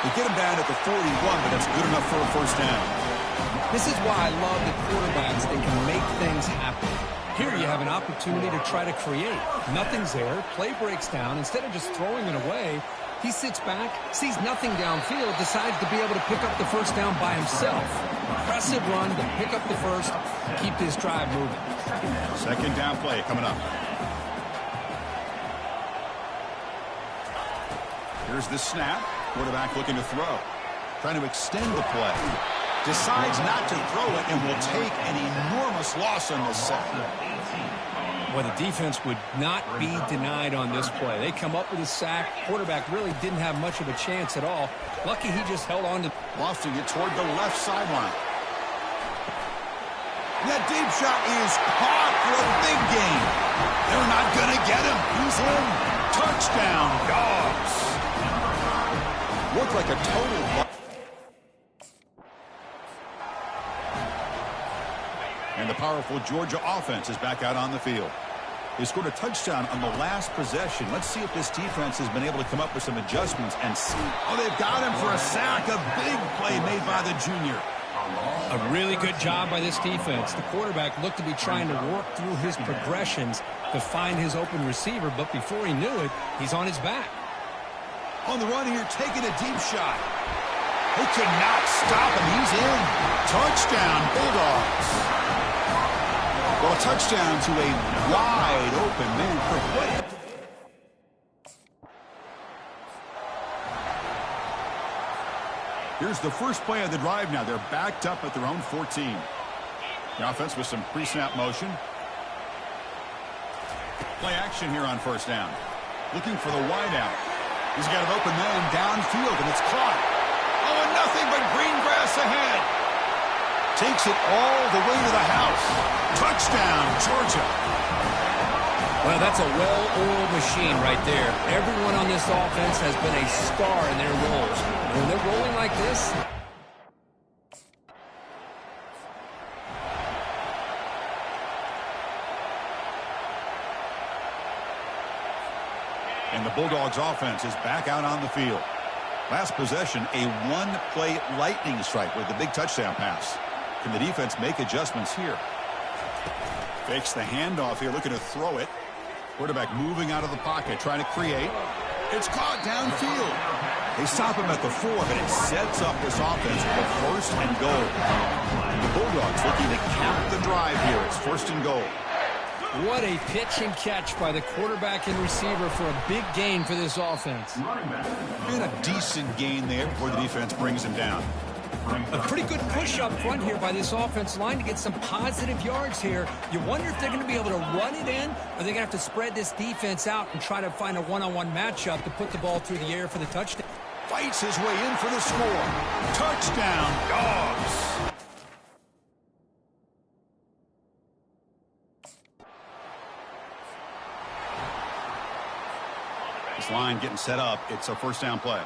They get him down at the 41, but that's good enough for a first down. This is why I love the quarterbacks that can make things happen. Here you have an opportunity to try to create. Nothing's there. Play breaks down. Instead of just throwing it away, he sits back, sees nothing downfield, decides to be able to pick up the first down by himself. Impressive run to pick up the first, keep this drive moving. Second down play coming up. Here's the snap. Quarterback looking to throw. Trying to extend the play. Decides not to throw it and will take an enormous loss on this set. Well, the defense would not be denied on this play. They come up with a sack. Quarterback really didn't have much of a chance at all. Lucky he just held on to... Lofting it toward the left sideline. That deep shot is caught for a big gain. They're not going to get him. He's in. Touchdown, Dogs. Looked like a total... And the powerful Georgia offense is back out on the field. They scored a touchdown on the last possession. Let's see if this defense has been able to come up with some adjustments and see. Oh, they've got him for a sack. A big play made by the junior. A really good job by this defense. The quarterback looked to be trying to work through his progressions to find his open receiver, but before he knew it, he's on his back. On the run here, taking a deep shot. They cannot stop him. He's in. Touchdown, Bulldogs. Well, a touchdown to a wide open man for play. Here's the first play of the drive now. They're backed up at their own 14. The offense with some pre-snap motion. Play action here on first down. Looking for the wideout. He's got an open man downfield, and it's caught. Oh, and nothing but green grass ahead. Takes it all the way to the house. Touchdown, Georgia. Well, that's a well-oiled machine right there. Everyone on this offense has been a star in their roles. When they're rolling like this, and the Bulldogs offense is back out on the field. Last possession, a one-play lightning strike with the big touchdown pass. Can the defense make adjustments here? Fakes the handoff here, looking to throw it. Quarterback moving out of the pocket, trying to create. It's caught downfield. They stop him at the 4, but it sets up this offense with a first and goal. The Bulldogs looking to cap the drive here. It's first and goal. what a pitch and catch by the quarterback and receiver for a big gain for this offense. And a decent gain there before the defense brings him down. A pretty good push up front here by this offense line to get some positive yards here. You wonder if they're going to be able to run it in, or they're going to have to spread this defense out and try to find a one-on-one matchup to put the ball through the air for the touchdown. Fights his way in for the score. Touchdown, Dogs. This line getting set up. It's a first down play.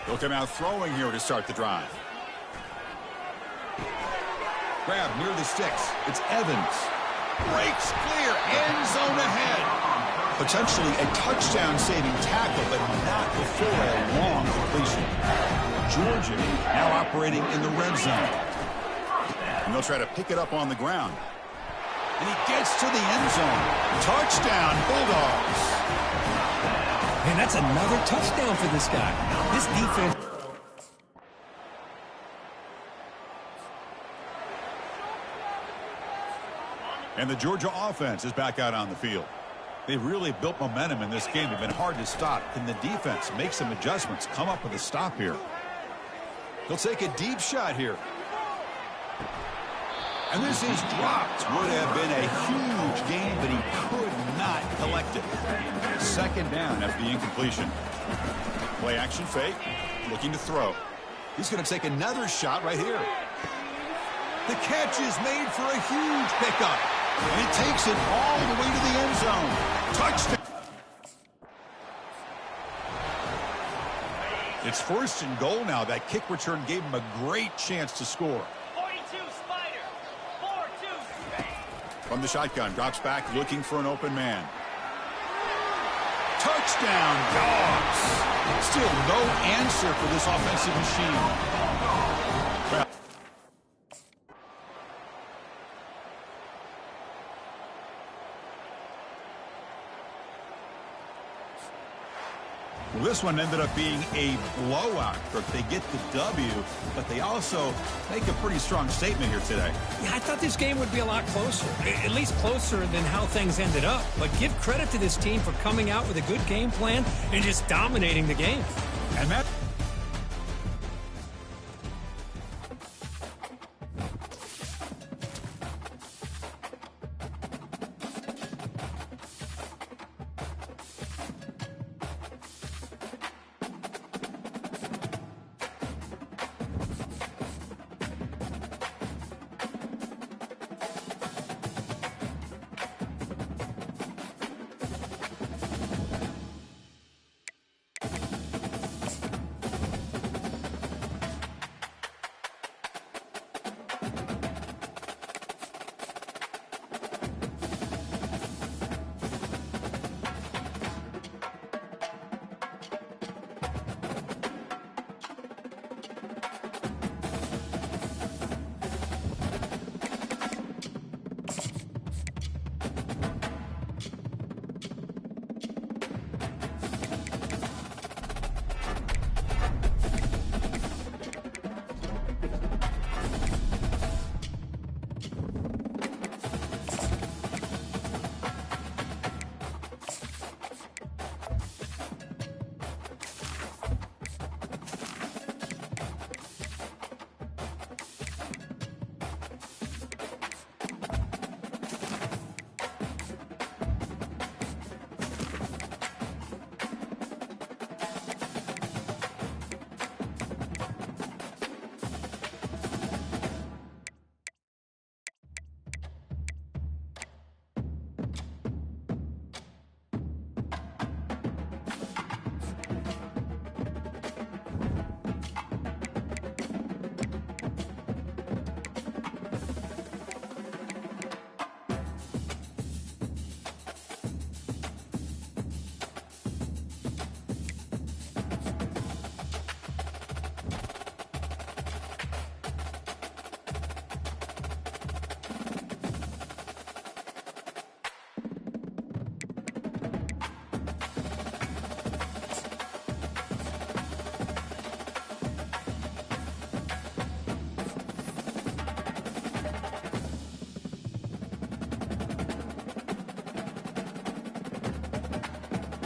He'll come out throwing here to start the drive. Grab near the sticks. It's Evans. Breaks clear. End zone ahead. Potentially a touchdown-saving tackle, but not before a long completion. Georgia now operating in the red zone. And they'll try to pick it up on the ground. And he gets to the end zone. Touchdown, Bulldogs. And that's another touchdown for this guy. This defense. And the Georgia offense is back out on the field. They've really built momentum in this game. They've been hard to stop. Can the defense make some adjustments, come up with a stop here? He'll take a deep shot here. And this is dropped. Would have been a huge gain, but he could not collect it. Second down after the incompletion. Play action fake. Looking to throw. He's going to take another shot right here. The catch is made for a huge pickup. And he takes it all the way to the end zone. Touchdown. It's first and goal now. That kick return gave him a great chance to score. 42 Spider. 4-2. From the shotgun, drops back looking for an open man. Touchdown, Dogs. Still no answer for this offensive machine. Well, this one ended up being a blowout. They get the W, but they also make a pretty strong statement here today. Yeah, I thought this game would be a lot closer, at least closer than how things ended up. But give credit to this team for coming out with a good game plan and just dominating the game. And Matt.